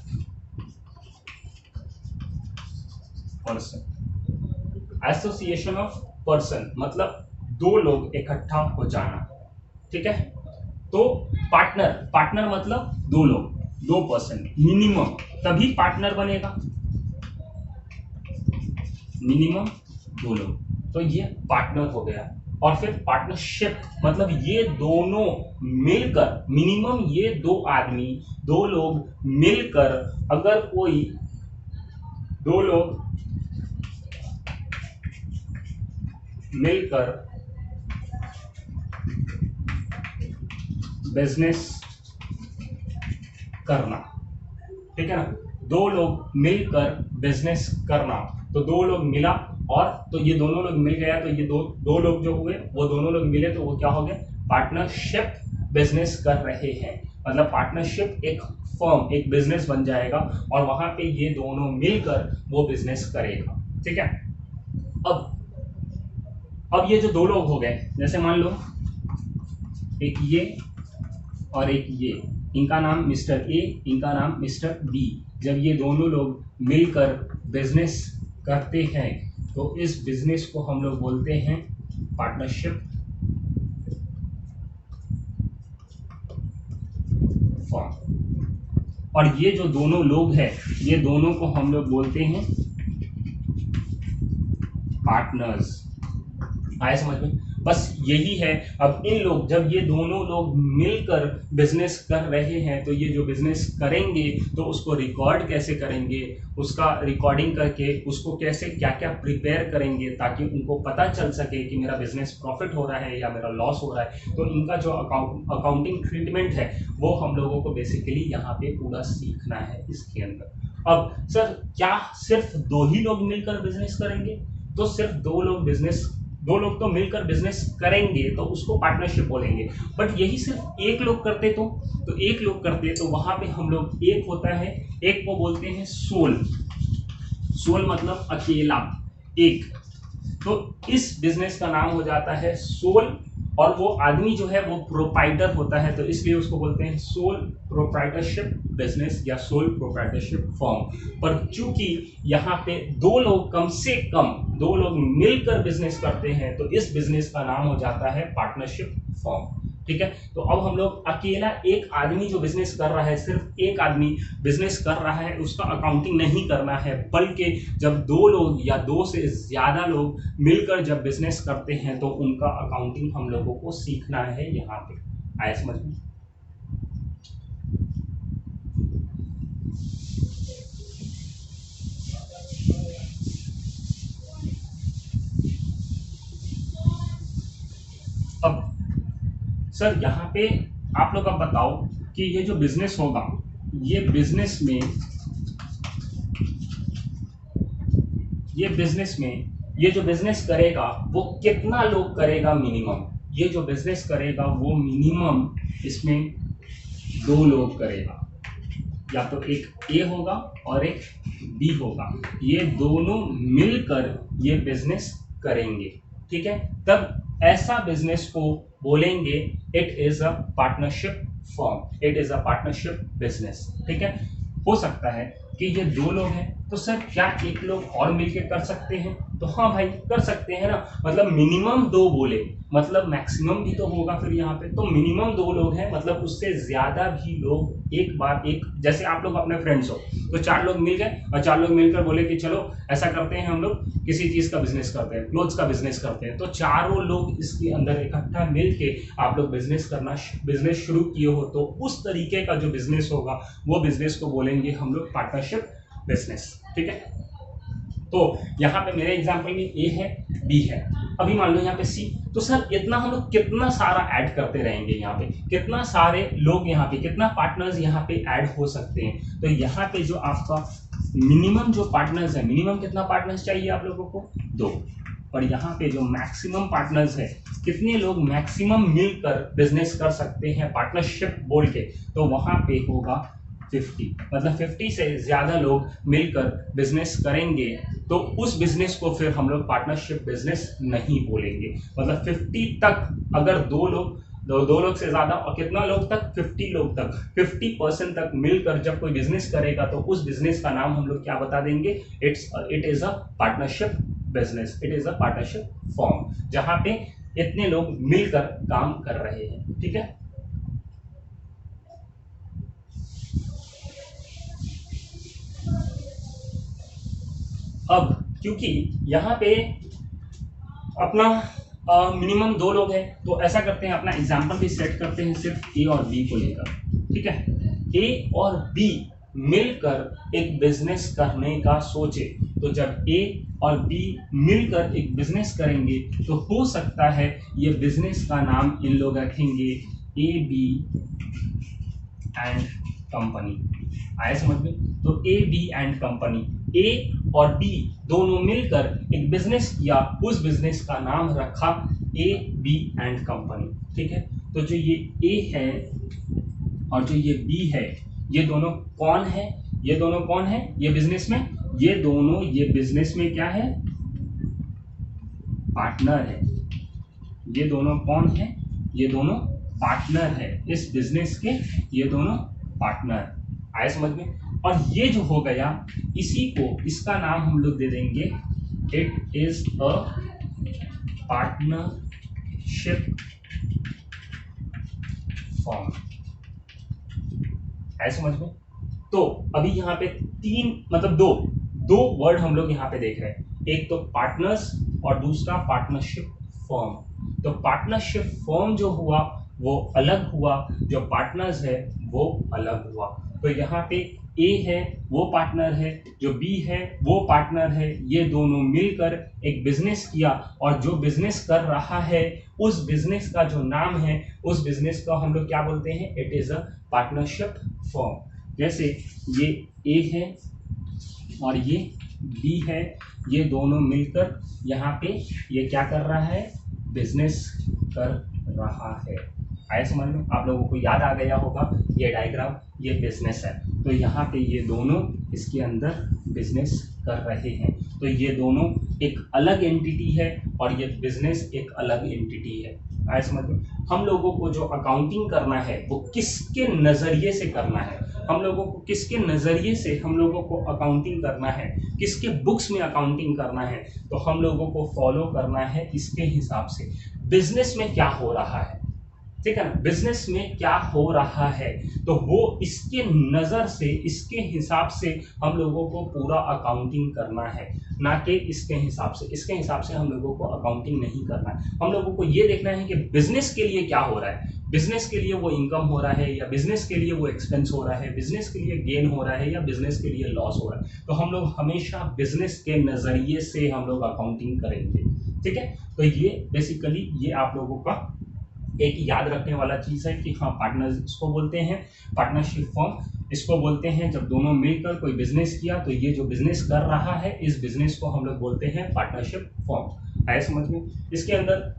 person. Association of person मतलब 2 लोग इकट्ठा हो जाना, ठीक है। तो पार्टनर मतलब 2 लोग, 2 पर्सन मिनिमम, तभी पार्टनर बनेगा। मिनिमम 2 लोग, तो ये पार्टनर हो गया। और फिर पार्टनरशिप मतलब ये दोनों मिलकर, मिनिमम ये 2 आदमी, 2 लोग मिलकर, अगर कोई 2 लोग मिलकर बिजनेस करना, ठीक है ना। 2 लोग मिलकर बिजनेस करना, तो 2 लोग मिला और तो ये दोनों लोग मिल गया, तो ये दो लोग जो हुए वो दोनों लोग मिले, तो वो क्या हो गया, पार्टनरशिप बिजनेस कर रहे हैं। मतलब पार्टनरशिप एक फर्म, एक बिजनेस बन जाएगा और वहां पे ये दोनों मिलकर वो बिजनेस करेगा, ठीक है। अब ये जो 2 लोग हो गए, जैसे मान लो एक ये और एक ये, इनका नाम मिस्टर ए, इनका नाम मिस्टर बी। जब ये दोनों लोग मिलकर बिजनेस करते हैं तो इस बिजनेस को हम लोग बोलते हैं पार्टनरशिप फर्म। और ये जो दोनों लोग हैं, ये दोनों को हम लोग बोलते हैं पार्टनर्स। आए समझ में, बस यही है। अब इन लोग, जब ये दोनों लोग मिलकर बिजनेस कर रहे हैं, तो ये जो बिजनेस करेंगे तो उसको रिकॉर्ड कैसे करेंगे, उसका रिकॉर्डिंग करके उसको कैसे क्या क्या प्रिपेयर करेंगे, ताकि उनको पता चल सके कि मेरा बिजनेस प्रॉफिट हो रहा है या मेरा लॉस हो रहा है। तो इनका जो अकाउंटिंग ट्रीटमेंट है वो हम लोगों को बेसिकली यहाँ पे पूरा सीखना है इसके अंदर। अब सर क्या सिर्फ 2 ही लोग मिलकर बिजनेस करेंगे, तो सिर्फ 2 लोग तो मिलकर बिजनेस करेंगे तो उसको पार्टनरशिप बोलेंगे। बट यही सिर्फ 1 लोग करते तो 1 लोग करते तो वहां पे हम लोग, एक होता है, एक को बोलते हैं सोल। सोल मतलब अकेला, एक। तो इस बिजनेस का नाम हो जाता है सोल, और वो आदमी जो है वो प्रोप्राइटर होता है, तो इसलिए उसको बोलते हैं सोल प्रोप्राइटरशिप बिजनेस या सोल प्रोप्राइटरशिप फॉर्म। पर चूंकि यहाँ पे दो लोग, कम से कम दो लोग मिलकर बिजनेस करते हैं, तो इस बिजनेस का नाम हो जाता है पार्टनरशिप फॉर्म। ठीक है, तो अब हम लोग अकेला एक आदमी जो बिजनेस कर रहा है, सिर्फ एक आदमी बिजनेस कर रहा है, उसका अकाउंटिंग नहीं करना है, बल्कि जब दो लोग या दो से ज्यादा लोग मिलकर जब बिजनेस करते हैं तो उनका अकाउंटिंग हम लोगों को सीखना है। यहाँ पे आया समझ में? अब सर यहाँ पे आप लोग अब बताओ कि ये जो बिजनेस होगा, ये बिजनेस में ये जो बिजनेस करेगा वो कितना लोग करेगा मिनिमम? ये जो बिजनेस करेगा वो मिनिमम इसमें दो लोग करेगा, या तो एक ए होगा और एक बी होगा, ये दोनों मिलकर ये बिजनेस करेंगे। ठीक है, तब ऐसा बिजनेस को बोलेंगे it is a partnership form, it is a partnership business. ठीक है, हो सकता है कि ये दो लोग हैं, तो सर क्या एक लोग और मिलकर कर सकते हैं? तो हाँ भाई कर सकते हैं ना, मतलब मिनिमम दो बोले, मतलब मैक्सिमम भी तो होगा फिर यहाँ पे, तो मिनिमम दो लोग हैं, मतलब उससे ज्यादा भी लोग एक बार एक, जैसे आप लोग अपने फ्रेंड्स हो तो चार लोग मिल गए और चार लोग मिलकर बोले कि चलो ऐसा करते हैं, हम लोग किसी चीज का बिजनेस करते हैं, क्लोथ्स का बिजनेस करते हैं, तो चारों लोग इसके अंदर इकट्ठा मिलके आप लोग बिजनेस शुरू किए हो, तो उस तरीके का जो बिजनेस होगा वो बिजनेस को बोलेंगे हम लोग पार्टनरशिप बिजनेस। ठीक है, तो यहाँ पे मेरे एग्जांपल में ए है, बी है, अभी मान लो यहाँ पे सी, तो सर इतना हम लोग कितना सारा ऐड करते रहेंगे, यहाँ पे कितना सारे लोग, यहाँ पे कितना पार्टनर्स यहाँ पे ऐड हो सकते हैं? तो यहाँ पे जो आपका मिनिमम जो पार्टनर्स है, मिनिमम कितना पार्टनर्स चाहिए आप लोगों को? दो। और यहाँ पे जो मैक्सिमम पार्टनर्स है, कितने लोग मैक्सिमम मिलकर बिजनेस कर सकते हैं पार्टनरशिप बोल के? तो वहां पे होगा 50, मतलब 50 से ज्यादा लोग मिलकर बिजनेस करेंगे, तो उस बिजनेस को फिर हम लोग पार्टनरशिप बिजनेस नहीं बोलेंगे। मतलब 50 तक, अगर दो लोग से ज्यादा, और कितना लोग तक? 50 लोग तक, 50% तक मिलकर जब कोई बिजनेस करेगा तो उस बिजनेस का नाम हम लोग क्या बता देंगे? It is a partnership business, it is a partnership form, जहां पे इतने लोग मिलकर काम कर रहे हैं। ठीक है, अब क्योंकि यहाँ पे अपना मिनिमम दो लोग हैं, तो ऐसा करते हैं, अपना एग्जाम्पल भी सेट करते हैं सिर्फ ए और बी को लेकर। ठीक है, ए और बी मिलकर एक बिजनेस करने का सोचे, तो जब ए और बी मिलकर एक बिजनेस करेंगे तो हो सकता है ये बिजनेस का नाम इन लोग रखेंगे ए बी एंड कंपनी। आया समझ में? तो ए बी एंड कंपनी, ए और बी दोनों मिलकर एक बिजनेस किया, उस बिजनेस का नाम रखा ए बी एंड कंपनी। ठीक है, तो जो ये ए है और जो ये बी है, ये दोनों कौन है? ये दोनों कौन है ये बिजनेस में? ये दोनों ये बिजनेस में क्या है? पार्टनर है। ये दोनों कौन है? ये दोनों पार्टनर है इस बिजनेस के, ये दोनों पार्टनर। आए समझ में? और ये जो हो गया, इसी को, इसका नाम हम लोग दे देंगे it is a partnership form. आए समझ में? तो अभी यहाँ पे तीन, मतलब दो वर्ड हम लोग यहाँ पे देख रहे हैं, एक तो पार्टनर्स और दूसरा पार्टनरशिप फॉर्म। तो पार्टनरशिप फॉर्म जो हुआ वो अलग हुआ, जो पार्टनर्स है वो अलग हुआ। तो यहाँ पे ए है वो पार्टनर है, जो बी है वो पार्टनर है, ये दोनों मिलकर एक बिजनेस किया, और जो बिजनेस कर रहा है उस बिजनेस का जो नाम है, उस बिजनेस को हम लोग क्या बोलते हैं? It is a partnership form. जैसे ये ए है और ये बी है, ये दोनों मिलकर यहाँ पे ये क्या कर रहा है? बिजनेस कर रहा है। आया समझ में? आप लोगों को याद आ गया होगा ये डायग्राम, ये बिजनेस है, तो यहाँ पे ये दोनों इसके अंदर बिजनेस कर रहे हैं, तो ये दोनों एक अलग एंटिटी है और ये बिजनेस एक अलग एंटिटी है। आया समझ में? हम लोगों को जो अकाउंटिंग करना है वो किसके नज़रिए से करना है, हम लोगों को किसके नज़रिए से हम लोगों को अकाउंटिंग करना है, किसके बुक्स में अकाउंटिंग करना है, तो हम लोगों को फॉलो करना है इसके हिसाब से बिजनेस में क्या हो रहा है, ठीक है ना, बिजनेस में क्या हो रहा है, तो वो इसके नज़र से इसके हिसाब से हम लोगों को पूरा अकाउंटिंग करना है, ना कि इसके हिसाब से। इसके हिसाब से हम लोगों को अकाउंटिंग नहीं करना है, हम लोगों को ये देखना है कि बिजनेस के लिए क्या हो रहा है, बिजनेस के लिए वो इनकम हो रहा है या बिजनेस के लिए वो एक्सपेंस हो रहा है, बिजनेस के लिए गेन हो रहा है या बिजनेस के लिए लॉस हो रहा है, तो हम लोग हमेशा बिजनेस के नज़रिए से हम लोग अकाउंटिंग करेंगे, ठीक है। तो ये बेसिकली ये आप लोगों का एक याद रखने वाला चीज़ है कि हाँ, पार्टनर्स इसको बोलते हैं, पार्टनरशिप फॉर्म इसको बोलते हैं। जब दोनों मिलकर कोई बिजनेस किया तो ये जो बिजनेस कर रहा है इस बिजनेस को हम लोग बोलते हैं पार्टनरशिप फॉर्म। आया समझ में? इसके अंदर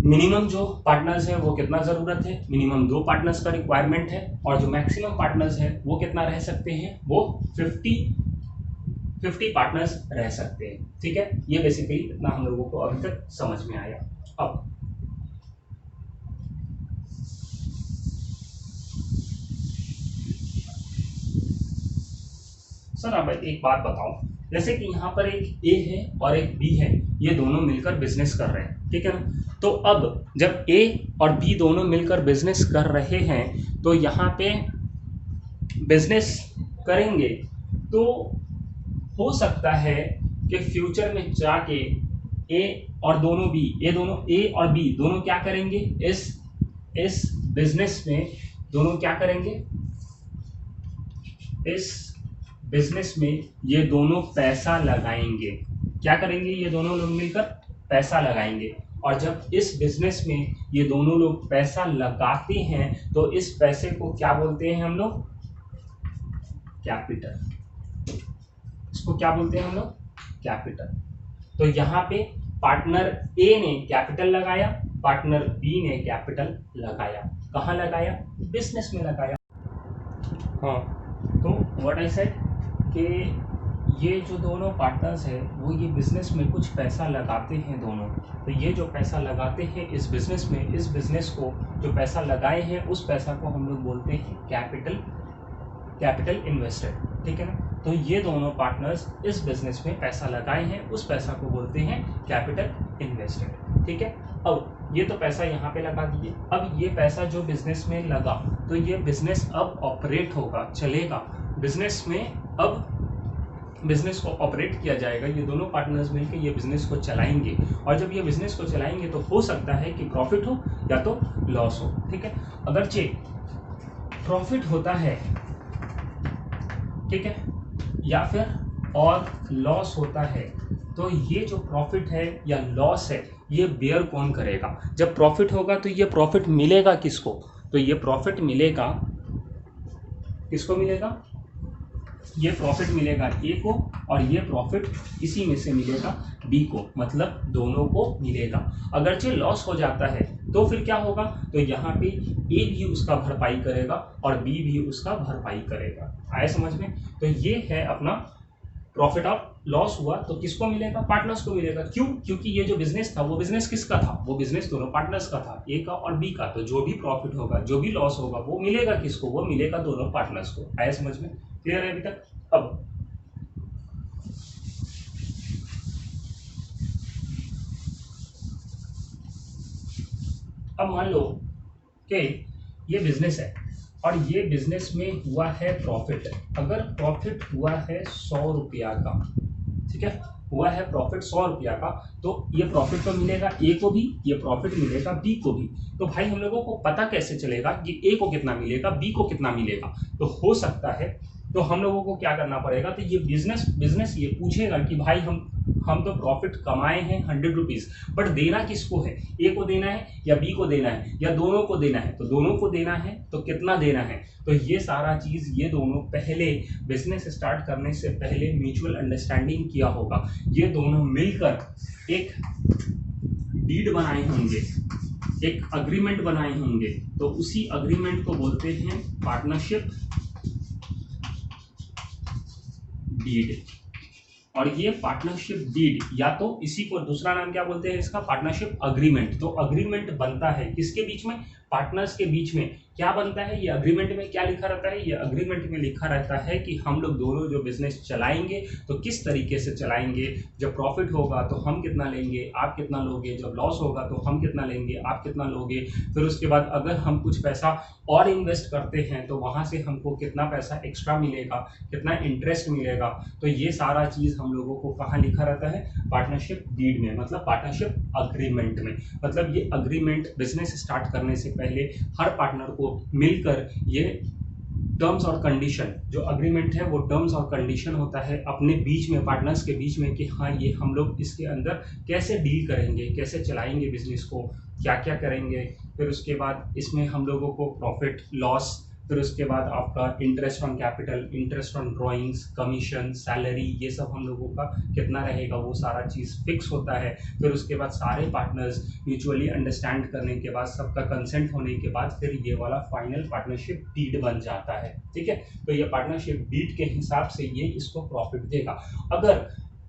मिनिमम जो पार्टनर्स है वो कितना ज़रूरत है, मिनिमम 2 पार्टनर्स का रिक्वायरमेंट है, और जो मैक्सिमम पार्टनर्स है वो कितना रह सकते हैं, वो 50 पार्टनर्स रह सकते हैं, ठीक है। ये बेसिकली इतना हम लोगों को अभी तक समझ में आया। अब सर अब एक बात बताओ, जैसे कि यहाँ पर एक ए है और एक बी है, ये दोनों मिलकर बिजनेस कर रहे हैं, ठीक है ना। तो अब जब ए और बी दोनों मिलकर बिजनेस कर रहे हैं तो यहाँ पे बिजनेस करेंगे, तो हो सकता है कि फ्यूचर में जाके ए और दोनों बी, दोनों ए और बी दोनों क्या करेंगे, इस बिजनेस में दोनों क्या करेंगे, इस बिजनेस में ये दोनों पैसा लगाएंगे। क्या करेंगे, ये दोनों लोग मिलकर पैसा लगाएंगे, और जब इस बिजनेस में ये दोनों लोग पैसा लगाते हैं तो इस पैसे को क्या बोलते हैं हम लोग, कैपिटल। इसको क्या बोलते हैं हम लोग, कैपिटल। तो यहाँ पे पार्टनर ए ने कैपिटल लगाया, पार्टनर बी ने कैपिटल लगाया, कहाँ लगाया, बिजनेस में लगाया। हाँ, तो व्हाट आई सेड कि ये जो दोनों पार्टनर्स हैं वो ये बिज़नेस में कुछ पैसा लगाते हैं दोनों, तो ये जो पैसा लगाते हैं इस बिज़नेस में, इस बिज़नेस को जो पैसा लगाए हैं उस पैसा को हम लोग बोलते हैं कैपिटल इन्वेस्टेड, ठीक है ना। तो ये दोनों पार्टनर्स इस बिज़नेस में पैसा लगाए हैं, उस पैसा को बोलते हैं कैपिटल इन्वेस्टेड, ठीक है। अब ये तो पैसा यहाँ पे लगा दिए, अब ये पैसा जो बिज़नेस में लगा तो ये बिज़नेस अब ऑपरेट होगा, चलेगा बिज़नेस में, अब बिज़नेस को ऑपरेट किया जाएगा, ये दोनों पार्टनर्स मिलकर ये बिज़नेस को चलाएंगे, और जब ये बिज़नेस को चलाएंगे तो हो सकता है कि प्रॉफिट हो या तो लॉस हो, ठीक है। अगरचे प्रॉफिट होता है, ठीक है, या फिर और लॉस होता है, तो ये जो प्रॉफिट है या लॉस है ये बेयर कौन करेगा। जब प्रॉफिट होगा तो ये प्रॉफिट मिलेगा किसको, तो ये प्रॉफिट मिलेगा किसको, मिलेगा ये प्रॉफिट मिलेगा ए को, और ये प्रॉफिट इसी में से मिलेगा बी को, मतलब दोनों को मिलेगा। अगरचे लॉस हो जाता है तो फिर क्या होगा, तो यहाँ पे ए भी उसका भरपाई करेगा और बी भी उसका भरपाई करेगा। आया समझ में? तो ये है अपना प्रॉफिट ऑफ लॉस हुआ तो किसको मिलेगा, पार्टनर्स को मिलेगा। क्यों? क्योंकि ये जो बिजनेस था वो बिजनेस किसका था, वो बिजनेस दोनों पार्टनर्स का था, ए का और बी का। तो जो भी प्रॉफिट होगा, जो भी लॉस होगा वो मिलेगा किसको, वो मिलेगा दोनों पार्टनर्स को। आया समझ में? क्लियर है अभी तक? अब मान लो कि ये बिजनेस है और ये बिजनेस में हुआ है प्रॉफिट। अगर प्रॉफिट हुआ है 100 रुपया का, ठीक है, हुआ है प्रॉफिट 100 रुपया का, तो ये प्रॉफिट तो मिलेगा ए को भी, ये प्रॉफिट मिलेगा बी को भी। तो भाई हम लोगों को पता कैसे चलेगा कि ए को कितना मिलेगा, बी को कितना मिलेगा। तो हो सकता है, तो हम लोगों को क्या करना पड़ेगा, तो ये बिजनेस ये पूछेगा कि भाई हम तो प्रॉफिट कमाए हैं 100 रुपीज़, बट देना किसको है, ए को देना है या बी को देना है या दोनों को देना है। तो दोनों को देना है तो कितना देना है, तो ये सारा चीज़ ये दोनों पहले बिजनेस स्टार्ट करने से पहले म्यूचुअल अंडरस्टैंडिंग किया होगा। ये दोनों मिलकर एक डीड बनाए होंगे, एक अग्रीमेंट बनाए होंगे, तो उसी अग्रीमेंट को बोलते हैं पार्टनरशिप डीड। और ये पार्टनरशिप डीड, या तो इसी को दूसरा नाम क्या बोलते हैं इसका, पार्टनरशिप अग्रीमेंट। तो अग्रीमेंट बनता है किसके बीच में, पार्टनर्स के बीच में। क्या बनता है ये अग्रीमेंट में, क्या लिखा रहता है, ये अग्रीमेंट में लिखा रहता है कि हम लोग दोनों जो बिजनेस चलाएंगे तो किस तरीके से चलाएंगे। जब प्रॉफिट होगा तो हम कितना लेंगे, आप कितना लोगे, जब लॉस होगा तो हम कितना लेंगे, आप कितना लोगे। फिर उसके बाद अगर हम कुछ पैसा और इन्वेस्ट करते हैं तो वहाँ से हमको कितना पैसा एक्स्ट्रा मिलेगा, कितना इंटरेस्ट मिलेगा। तो ये सारा चीज़ हम लोगों को कहाँ लिखा रहता है, पार्टनरशिप डीड में, मतलब पार्टनरशिप अग्रीमेंट में। मतलब ये अग्रीमेंट बिजनेस स्टार्ट करने से पहले हर पार्टनर को मिलकर ये टर्म्स और कंडीशन, जो अग्रीमेंट है वो टर्म्स और कंडीशन होता है अपने बीच में, पार्टनर्स के बीच में, कि हाँ ये हम लोग इसके अंदर कैसे डील करेंगे, कैसे चलाएंगे बिजनेस को, क्या क्या करेंगे। फिर उसके बाद इसमें हम लोगों को प्रॉफिट लॉस, फिर उसके बाद आपका interest on capital, interest on drawings, commission, salary, ये सब हम लोगों का कितना रहेगा वो सारा चीज़ फिक्स होता है। फिर उसके बाद सारे पार्टनर्स म्यूचुअली अंडरस्टैंड करने के बाद, सबका कंसेंट होने के बाद फिर ये वाला फाइनल पार्टनरशिप डीड बन जाता है। ठीक है, तो ये पार्टनरशिप डीड के हिसाब से ये इसको प्रॉफिट देगा। अगर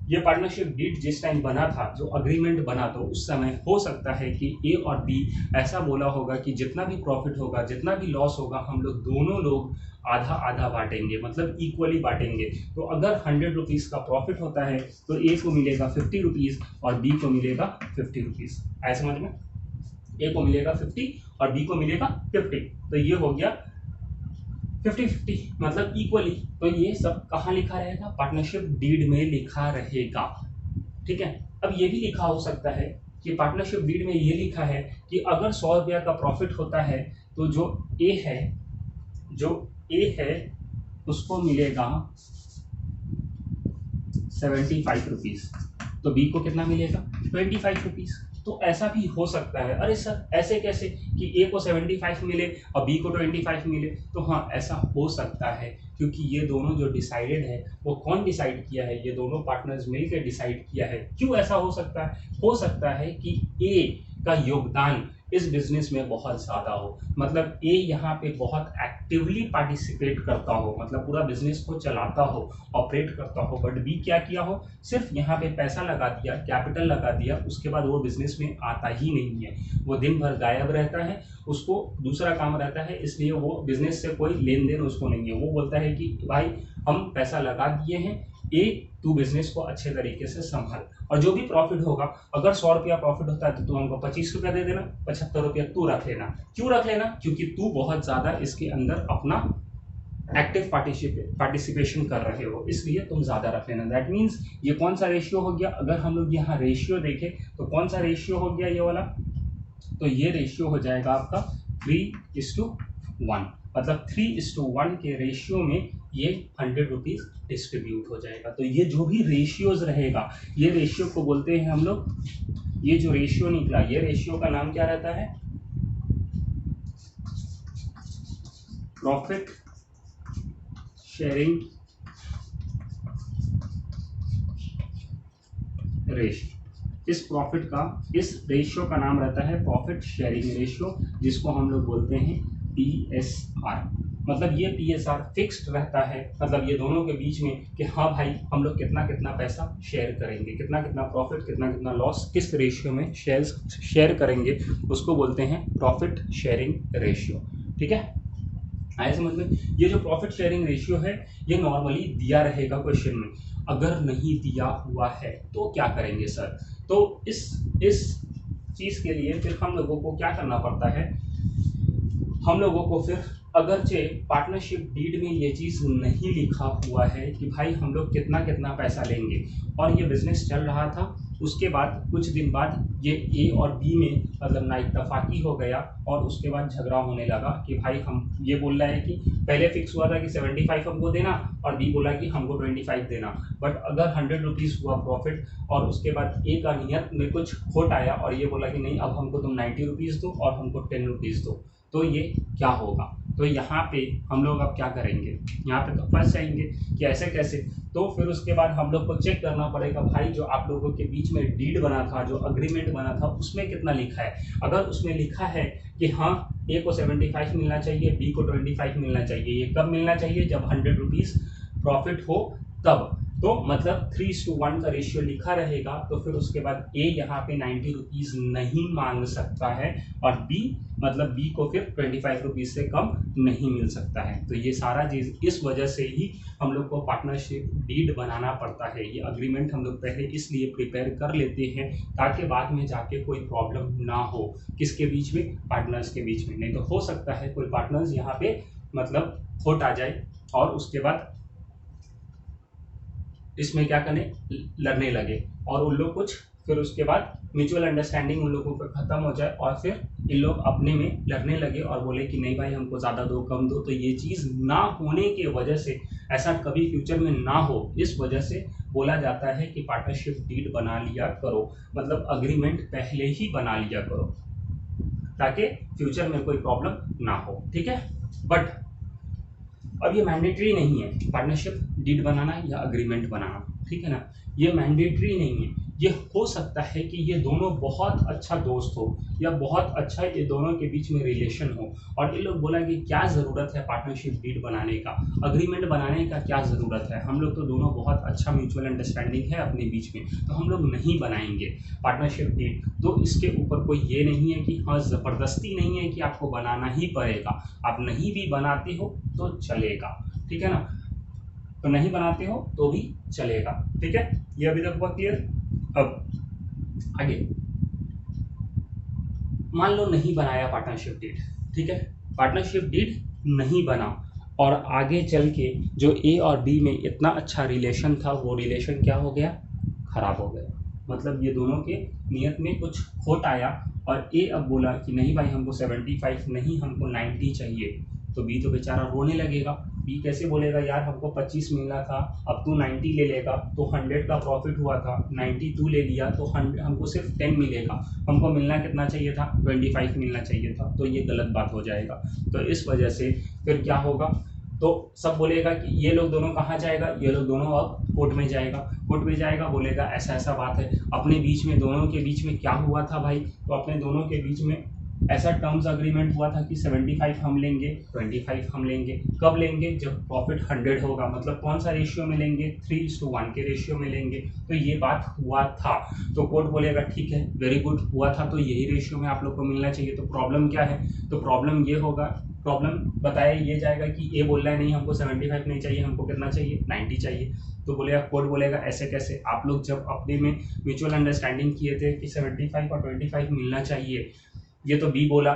ये पार्टनरशिप डीड जिस टाइम बना था, जो अग्रीमेंट बना, तो उस समय हो सकता है कि ए और बी ऐसा बोला होगा कि जितना भी प्रॉफिट होगा, जितना भी लॉस होगा, हम लोग दोनों लोग आधा आधा बांटेंगे, मतलब इक्वली बांटेंगे। तो अगर 100 रुपीज़ का प्रॉफिट होता है तो ए को मिलेगा 50 रुपीज़ और बी को मिलेगा 50 रुपीज़। ऐसे समझ में, ए को मिलेगा 50 और बी को मिलेगा 50। तो ये हो गया 50-50, मतलब इक्वली। तो ये सब कहाँ लिखा रहेगा, पार्टनरशिप डीड में लिखा रहेगा। ठीक है, अब ये भी लिखा हो सकता है कि पार्टनरशिप डीड में ये लिखा है कि अगर 100 रुपया का प्रॉफिट होता है तो जो ए है उसको मिलेगा 75 रुपीज़, तो बी को कितना मिलेगा, 25 रुपीज़। तो ऐसा भी हो सकता है, अरे सर ऐसे कैसे कि ए को 75 मिले और बी को 25 मिले। तो हाँ, ऐसा हो सकता है क्योंकि ये दोनों जो डिसाइडेड है वो कौन डिसाइड किया है, ये दोनों पार्टनर्स मिलकर डिसाइड किया है। क्यों ऐसा हो सकता है, हो सकता है कि ए का योगदान इस बिजनेस में बहुत ज़्यादा हो, मतलब ए यहाँ पे बहुत एक्टिवली पार्टिसिपेट करता हो, मतलब पूरा बिजनेस को चलाता हो, ऑपरेट करता हो, बट बी क्या किया हो, सिर्फ यहाँ पे पैसा लगा दिया, कैपिटल लगा दिया, उसके बाद वो बिजनेस में आता ही नहीं है, वो दिन भर गायब रहता है, उसको दूसरा काम रहता है, इसलिए वो बिजनेस से कोई लेन देन उसको नहीं है। वो बोलता है कि भाई हम पैसा लगा दिए हैं, ए तू बिजनेस को अच्छे तरीके से संभाल, और जो भी प्रॉफिट होगा, अगर 100 रुपया प्रॉफिट होता है तो तू हमको 25 रुपया दे देना, 75 रुपया तू रख लेना। क्यों रख लेना, क्योंकि तू बहुत ज़्यादा इसके अंदर अपना एक्टिव पार्टिसिपेशन कर रहे हो, इसलिए तुम ज़्यादा रख लेना। दैट मीन्स ये कौन सा रेशियो हो गया, अगर हम लोग यहाँ रेशियो देखें तो कौन सा रेशियो हो गया ये वाला, तो ये रेशियो हो जाएगा आपका 3:1, मतलब 3:1 के रेशियो में ये 100 रुपीज़ डिस्ट्रीब्यूट हो जाएगा। तो ये जो भी रेशियोज रहेगा, ये रेशियो को बोलते हैं हम लोग, ये जो रेशियो निकला, ये रेशियो का नाम क्या रहता है, प्रॉफिट शेयरिंग रेशियो। इस प्रॉफिट का, इस रेशियो का नाम रहता है प्रॉफिट शेयरिंग रेशियो, जिसको हम लोग बोलते हैं PSR। मतलब ये PSR फिक्स्ड रहता है, मतलब ये दोनों के बीच में कि हाँ भाई हम लोग कितना कितना पैसा शेयर करेंगे, कितना कितना प्रॉफिट, कितना कितना लॉस, किस रेशियो में शेयर करेंगे, उसको बोलते हैं प्रॉफिट शेयरिंग रेशियो। ठीक है, आए समझ में। ये जो प्रॉफिट शेयरिंग रेशियो है ये नॉर्मली दिया रहेगा क्वेश्चन में, अगर नहीं दिया हुआ है तो क्या करेंगे सर। तो इस चीज़ के लिए फिर हम लोगों को क्या करना पड़ता है, हम लोगों को फिर अगरचे पार्टनरशिप डीड में ये चीज़ नहीं लिखा हुआ है कि भाई हम लोग कितना कितना पैसा लेंगे, और ये बिजनेस चल रहा था, उसके बाद कुछ दिन बाद ये ए और बी में मतलब नाइतफाकी हो गया, और उसके बाद झगड़ा होने लगा कि भाई हम, ये बोल रहा है कि पहले फिक्स हुआ था कि 75 हमको देना और बी बोला कि हमको 25 देना, बट अगर 100 रुपीज़ हुआ प्रॉफिट और उसके बाद ए का नियत में कुछ खोट आया और ये बोला कि नहीं अब हमको तुम 90 रुपीज़ दो और हमको 10 रुपीज़ दो, तो ये क्या होगा, तो यहाँ पे हम लोग अब क्या करेंगे, यहाँ पे तो फंस जाएंगे कि ऐसे कैसे। तो फिर उसके बाद हम लोग को चेक करना पड़ेगा भाई जो आप लोगों के बीच में डीड बना था, जो अग्रीमेंट बना था, उसमें कितना लिखा है। अगर उसमें लिखा है कि हाँ ए को 75 मिलना चाहिए, बी को 25 मिलना चाहिए, ये कब मिलना चाहिए, जब 100 रुपीज़ प्रॉफिट हो तब। तो मतलब 3:1 का रेशियो लिखा रहेगा। तो फिर उसके बाद ए यहाँ पे 90 रुपीज़ नहीं मांग सकता है, और बी मतलब बी को फिर 25 रुपीज़ से कम नहीं मिल सकता है। तो ये सारा चीज़ इस वजह से ही हम लोग को पार्टनरशिप डीड बनाना पड़ता है। ये अग्रीमेंट हम लोग पहले इसलिए प्रिपेयर कर लेते हैं ताकि बाद में जाके कोई प्रॉब्लम ना हो, किसके बीच में, पार्टनर्स के बीच में। नहीं तो हो सकता है कोई पार्टनर्स यहाँ पे मतलब खोट आ जाए और उसके बाद इसमें क्या करने लड़ने लगे, और उन लोग कुछ फिर उसके बाद म्यूचुअल अंडरस्टैंडिंग उन लोगों का ख़त्म हो जाए और फिर इन लोग अपने में लड़ने लगे और बोले कि नहीं भाई हमको ज़्यादा दो कम दो। तो ये चीज़ ना होने की वजह से, ऐसा कभी फ्यूचर में ना हो, इस वजह से बोला जाता है कि पार्टनरशिप डीड बना लिया करो, मतलब अग्रीमेंट पहले ही बना लिया करो ताकि फ्यूचर में कोई प्रॉब्लम ना हो। ठीक है, बट अब ये मैंडेटरी नहीं है पार्टनरशिप डीड बनाना या अग्रीमेंट बनाना, ठीक है ना, ये मैंडेटरी नहीं है। ये हो सकता है कि ये दोनों बहुत अच्छा दोस्त हो या बहुत अच्छा ये दोनों के बीच में रिलेशन हो, और ये लोग बोला कि क्या ज़रूरत है पार्टनरशिप डीड बनाने का, अग्रीमेंट बनाने का क्या ज़रूरत है, हम लोग तो दोनों बहुत अच्छा म्यूचुअल अंडरस्टैंडिंग है अपने बीच में, तो हम लोग नहीं बनाएंगे पार्टनरशिप डीड। तो इसके ऊपर कोई ये नहीं है कि हाँ ज़बरदस्ती नहीं है कि आपको बनाना ही पड़ेगा, आप नहीं भी बनाते हो तो चलेगा, ठीक है ना, तो नहीं बनाते हो तो भी चलेगा। ठीक है, ये अभी तक हुआ क्लियर। अब आगे मान लो नहीं बनाया पार्टनरशिप डीड, ठीक है, पार्टनरशिप डीड नहीं बना, और आगे चल के जो ए और बी में इतना अच्छा रिलेशन था वो रिलेशन क्या हो गया, खराब हो गया। मतलब ये दोनों के नियत में कुछ खोट आया और ए अब बोला कि नहीं भाई हमको 75 नहीं, हमको 90 चाहिए। तो बी तो बेचारा रोने लगेगा। बी कैसे बोलेगा यार हमको 25 मिलना था, अब तू 90 ले लेगा, तो 100 का प्रॉफिट हुआ था, 90 तू ले लिया तो हमको सिर्फ 10 मिलेगा, हमको मिलना कितना चाहिए था, 25 मिलना चाहिए था। तो ये गलत बात हो जाएगा। तो इस वजह से फिर क्या होगा, तो सब बोलेगा कि ये लोग दोनों कहाँ जाएगा, ये लोग दोनों अब कोर्ट में जाएगा, कोर्ट में जाएगा, बोलेगा ऐसा ऐसा बात है, अपने बीच में दोनों के बीच में क्या हुआ था भाई, तो अपने दोनों के बीच में ऐसा टर्म्स अग्रीमेंट हुआ था कि 75 हम लेंगे, 25 हम लेंगे। कब लेंगे, जब प्रॉफिट 100 होगा। मतलब कौन सा रेशियो में लेंगे, 3:1 के रेशियो में लेंगे। तो ये बात हुआ था। तो कोर्ट बोलेगा ठीक है, वेरी गुड, हुआ था तो यही रेशियो में आप लोग को मिलना चाहिए। तो प्रॉब्लम क्या है, तो प्रॉब्लम ये होगा, प्रॉब्लम बताया ये जाएगा कि ये बोल रहा है नहीं हमको 75 नहीं चाहिए, हमको कितना चाहिए, 90 चाहिए। तो बोलेगा, कोर्ट बोलेगा ऐसे कैसे, आप लोग जब अपने में म्यूचुअल अंडरस्टैंडिंग किए थे कि 75 और 25 मिलना चाहिए, ये तो बी बोला,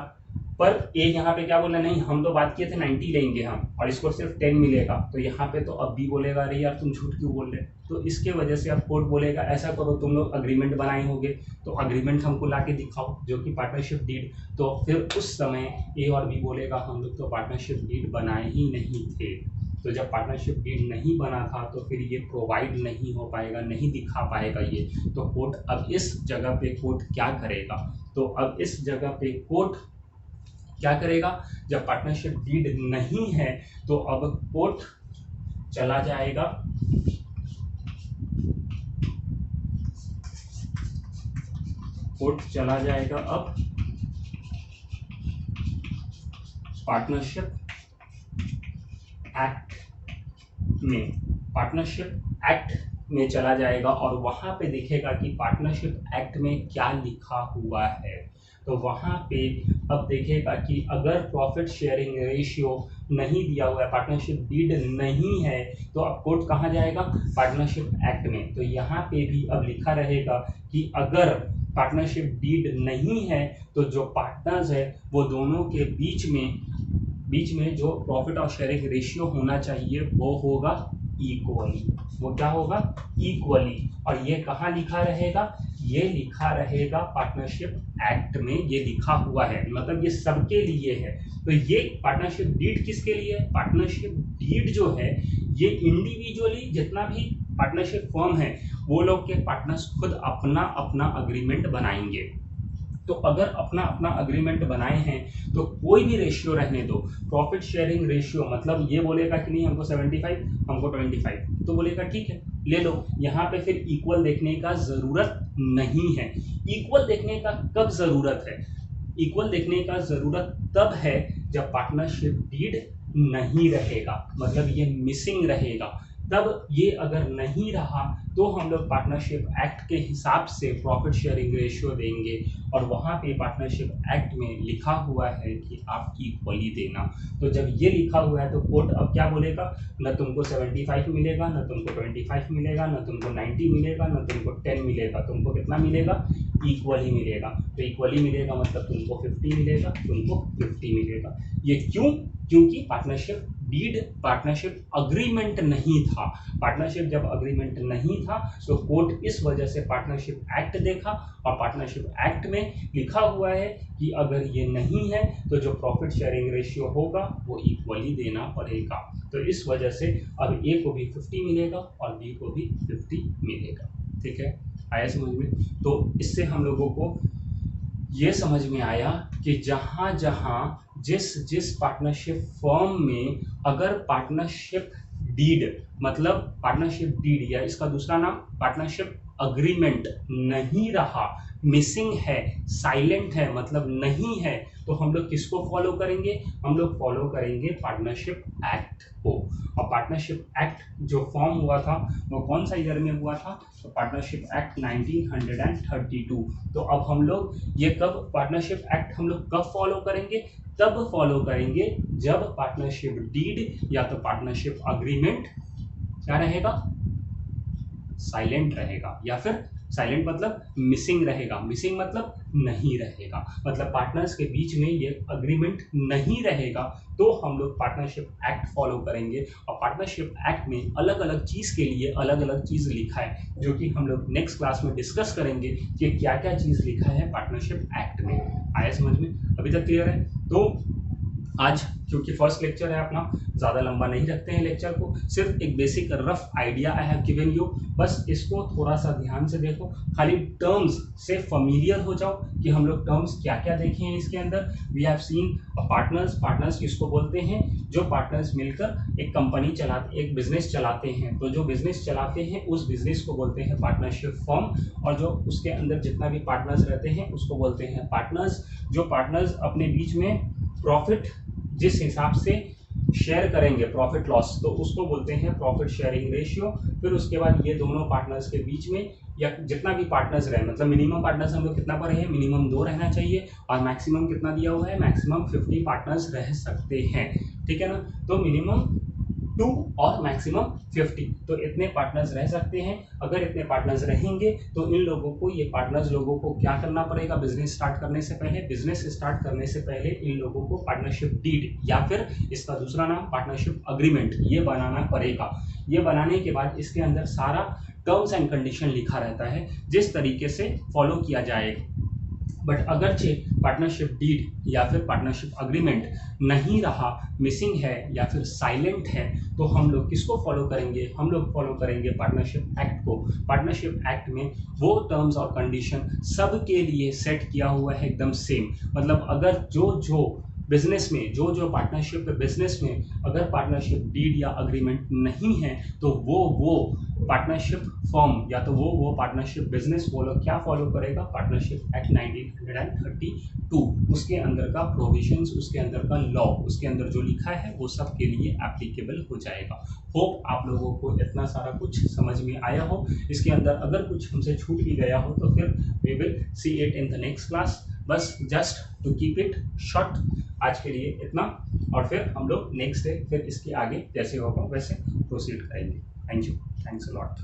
पर ए यहाँ पे क्या बोला, नहीं हम तो बात किए थे 90 लेंगे हम, और इसको सिर्फ 10 मिलेगा। तो यहाँ पे तो अब बी बोलेगा अरे यार तुम झूठ क्यों बोल रहे। तो इसके वजह से अब कोर्ट बोलेगा ऐसा करो, तुम लोग अग्रीमेंट बनाए होंगे तो अग्रीमेंट हमको ला के दिखाओ जो कि पार्टनरशिप डीड। तो फिर उस समय ए और बी बोलेगा हम लोग तो पार्टनरशिप डीड बनाए ही नहीं थे। तो जब पार्टनरशिप डीड नहीं बना था तो फिर ये प्रोवाइड नहीं हो पाएगा, नहीं दिखा पाएगा ये। तो कोर्ट अब इस जगह पे कोर्ट क्या करेगा, तो अब इस जगह पे कोर्ट क्या करेगा, जब पार्टनरशिप डीड नहीं है तो अब कोर्ट चला जाएगा अब पार्टनरशिप एक्ट में चला जाएगा और वहां पे देखेगा कि पार्टनरशिप एक्ट में क्या लिखा हुआ है। तो वहाँ पे अब देखेगा कि अगर प्रॉफिट शेयरिंग रेशियो नहीं दिया हुआ है, पार्टनरशिप डीड नहीं है, तो अब कोर्ट कहाँ जाएगा, पार्टनरशिप एक्ट में। तो यहाँ पे भी अब लिखा रहेगा कि अगर पार्टनरशिप डीड नहीं है तो जो पार्टनर्स है वो दोनों के बीच में जो प्रॉफिट और शेयरिंग रेशियो होना चाहिए वो होगा इक्वली। वो क्या होगा, इक्वली। और ये कहाँ लिखा रहेगा, ये लिखा रहेगा पार्टनरशिप एक्ट में, ये लिखा हुआ है, मतलब ये सबके लिए है। तो ये पार्टनरशिप डीड किसके लिए है, पार्टनरशिप डीड जो है ये इंडिविजुअली जितना भी पार्टनरशिप फर्म है वो लोग के पार्टनर्स खुद अपना अपना अग्रीमेंट बनाएंगे। तो अगर अपना अपना अग्रीमेंट बनाए हैं तो कोई भी रेशियो रहने दो, प्रॉफिट शेयरिंग रेशियो मतलब ये बोलेगा कि नहीं हमको 75 हमको 25 तो बोलेगा ठीक है ले लो। यहाँ पे फिर इक्वल देखने का ज़रूरत नहीं है। इक्वल देखने का कब ज़रूरत है? इक्वल देखने का ज़रूरत तब है जब पार्टनरशिप डीड नहीं रहेगा, मतलब ये मिसिंग रहेगा। तब ये अगर नहीं रहा तो हम लोग पार्टनरशिप एक्ट के हिसाब से प्रॉफिट शेयरिंग रेशियो देंगे, और वहाँ पे पार्टनरशिप एक्ट में लिखा हुआ है कि आपकी इक्वली देना। तो जब ये लिखा हुआ है तो कोर्ट अब क्या बोलेगा, न तुमको 75 मिलेगा, न तुमको 25 मिलेगा, न तुमको 90 मिलेगा, न तुमको 10 मिलेगा, तुमको कितना मिलेगा? इक्वली मिलेगा। तो इक्वली मिलेगा मतलब तुमको 50 मिलेगा, तुमको 50 मिलेगा। ये क्यों? क्योंकि पार्टनरशिप डीड पार्टनरशिप अग्रीमेंट नहीं था। पार्टनरशिप जब अग्रीमेंट नहीं था तो कोर्ट इस वजह से पार्टनरशिप एक्ट देखा, और पार्टनरशिप एक्ट में लिखा हुआ है कि अगर ये नहीं है तो जो प्रॉफिट शेयरिंग रेशियो होगा वो इक्वली देना पड़ेगा। तो इस वजह से अब ए को भी 50 मिलेगा और बी को भी 50 मिलेगा। ठीक है, आया समझ में? तो इससे हम लोगों को ये समझ में आया कि जहाँ जहाँ जिस पार्टनरशिप फर्म में अगर पार्टनरशिप डीड मतलब पार्टनरशिप डीड या इसका दूसरा नाम पार्टनरशिप अग्रीमेंट नहीं रहा, मिसिंग है, साइलेंट है, मतलब नहीं है, तो हम लोग किसको फॉलो करेंगे? हम लोग फॉलो करेंगे पार्टनरशिप एक्ट को। और पार्टनरशिप एक्ट जो फॉर्म हुआ था वो कौन सा ईयर में हुआ था? तो पार्टनरशिप एक्ट 1932। तो अब हम लोग ये कब पार्टनरशिप एक्ट हम लोग कब फॉलो करेंगे? तब फॉलो करेंगे जब पार्टनरशिप डीड या तो पार्टनरशिप अग्रीमेंट क्या रहेगा? साइलेंट रहेगा, या फिर साइलेंट मतलब मिसिंग रहेगा, मिसिंग मतलब नहीं रहेगा, मतलब पार्टनर्स के बीच में ये अग्रीमेंट नहीं रहेगा, तो हम लोग पार्टनरशिप एक्ट फॉलो करेंगे। और पार्टनरशिप एक्ट में अलग अलग चीज़ के लिए अलग अलग चीज़ लिखा है, जो कि हम लोग नेक्स्ट क्लास में डिस्कस करेंगे कि क्या क्या चीज़ लिखा है पार्टनरशिप एक्ट में। आया समझ में? अभी तक क्लियर है? तो आज क्योंकि फर्स्ट लेक्चर है अपना, ज़्यादा लंबा नहीं रखते हैं लेक्चर को, सिर्फ एक basic rough idea I have given you, बस इसको थोड़ा सा ध्यान से देखो, खाली टर्म्स से फैमिलियर हो जाओ कि हम लोग टर्म्स क्या क्या देखे हैं इसके अंदर। वी हैव सीन पार्टनर्स किसको बोलते हैं? जो पार्टनर्स मिलकर एक कंपनी चलाते, एक बिजनेस चलाते हैं, तो जो बिजनेस चलाते हैं उस बिजनेस को बोलते हैं पार्टनरशिप फर्म, और जो उसके अंदर जितना भी पार्टनर्स रहते हैं उसको बोलते हैं पार्टनर्स। जो पार्टनर्स अपने बीच में प्रॉफिट जिस हिसाब से शेयर करेंगे प्रॉफिट लॉस, तो उसको बोलते हैं प्रॉफिट शेयरिंग रेशियो। फिर उसके बाद ये दोनों पार्टनर्स के बीच में या जितना भी पार्टनर्स रहे, मतलब मिनिमम पार्टनर्स हम लोग कितना पर है? मिनिमम 2 रहना चाहिए, और मैक्सिमम कितना दिया हुआ है? मैक्सिमम 50 पार्टनर्स रह सकते हैं। ठीक है ना? तो मिनिमम 2 और मैक्सिमम 50, तो इतने पार्टनर्स रह सकते हैं। अगर इतने पार्टनर्स रहेंगे तो इन लोगों को, ये पार्टनर्स लोगों को क्या करना पड़ेगा? बिजनेस स्टार्ट करने से पहले, बिजनेस स्टार्ट करने से पहले इन लोगों को पार्टनरशिप डीड या फिर इसका दूसरा नाम पार्टनरशिप अग्रीमेंट ये बनाना पड़ेगा। ये बनाने के बाद इसके अंदर सारा टर्म्स एंड कंडीशन लिखा रहता है जिस तरीके से फॉलो किया जाएगा। बट अगरचे पार्टनरशिप डीड या फिर पार्टनरशिप अग्रीमेंट नहीं रहा, मिसिंग है या फिर साइलेंट है, तो हम लोग किसको फॉलो करेंगे? हम लोग फॉलो करेंगे पार्टनरशिप एक्ट को। पार्टनरशिप एक्ट में वो टर्म्स और कंडीशन सबके लिए सेट किया हुआ है एकदम सेम, मतलब अगर जो बिजनेस में जो पार्टनरशिप बिजनेस में अगर पार्टनरशिप डीड या अग्रीमेंट नहीं है तो वो पार्टनरशिप फर्म या तो वो पार्टनरशिप बिजनेस वो लोग क्या फॉलो करेगा? पार्टनरशिप एक्ट 1932, उसके अंदर का प्रोविजंस, उसके अंदर का लॉ, उसके अंदर जो लिखा है वो सब के लिए एप्लीकेबल हो जाएगा। होप आप लोगों को इतना सारा कुछ समझ में आया हो। इसके अंदर अगर कुछ हमसे छूट भी गया हो तो फिर we will see it in the next class. बस just to keep it short, आज के लिए इतना, और फिर हम लोग नेक्स्ट डे फिर इसके आगे जैसे होगा वैसे प्रोसीड करेंगे। Thank you, thanks a lot.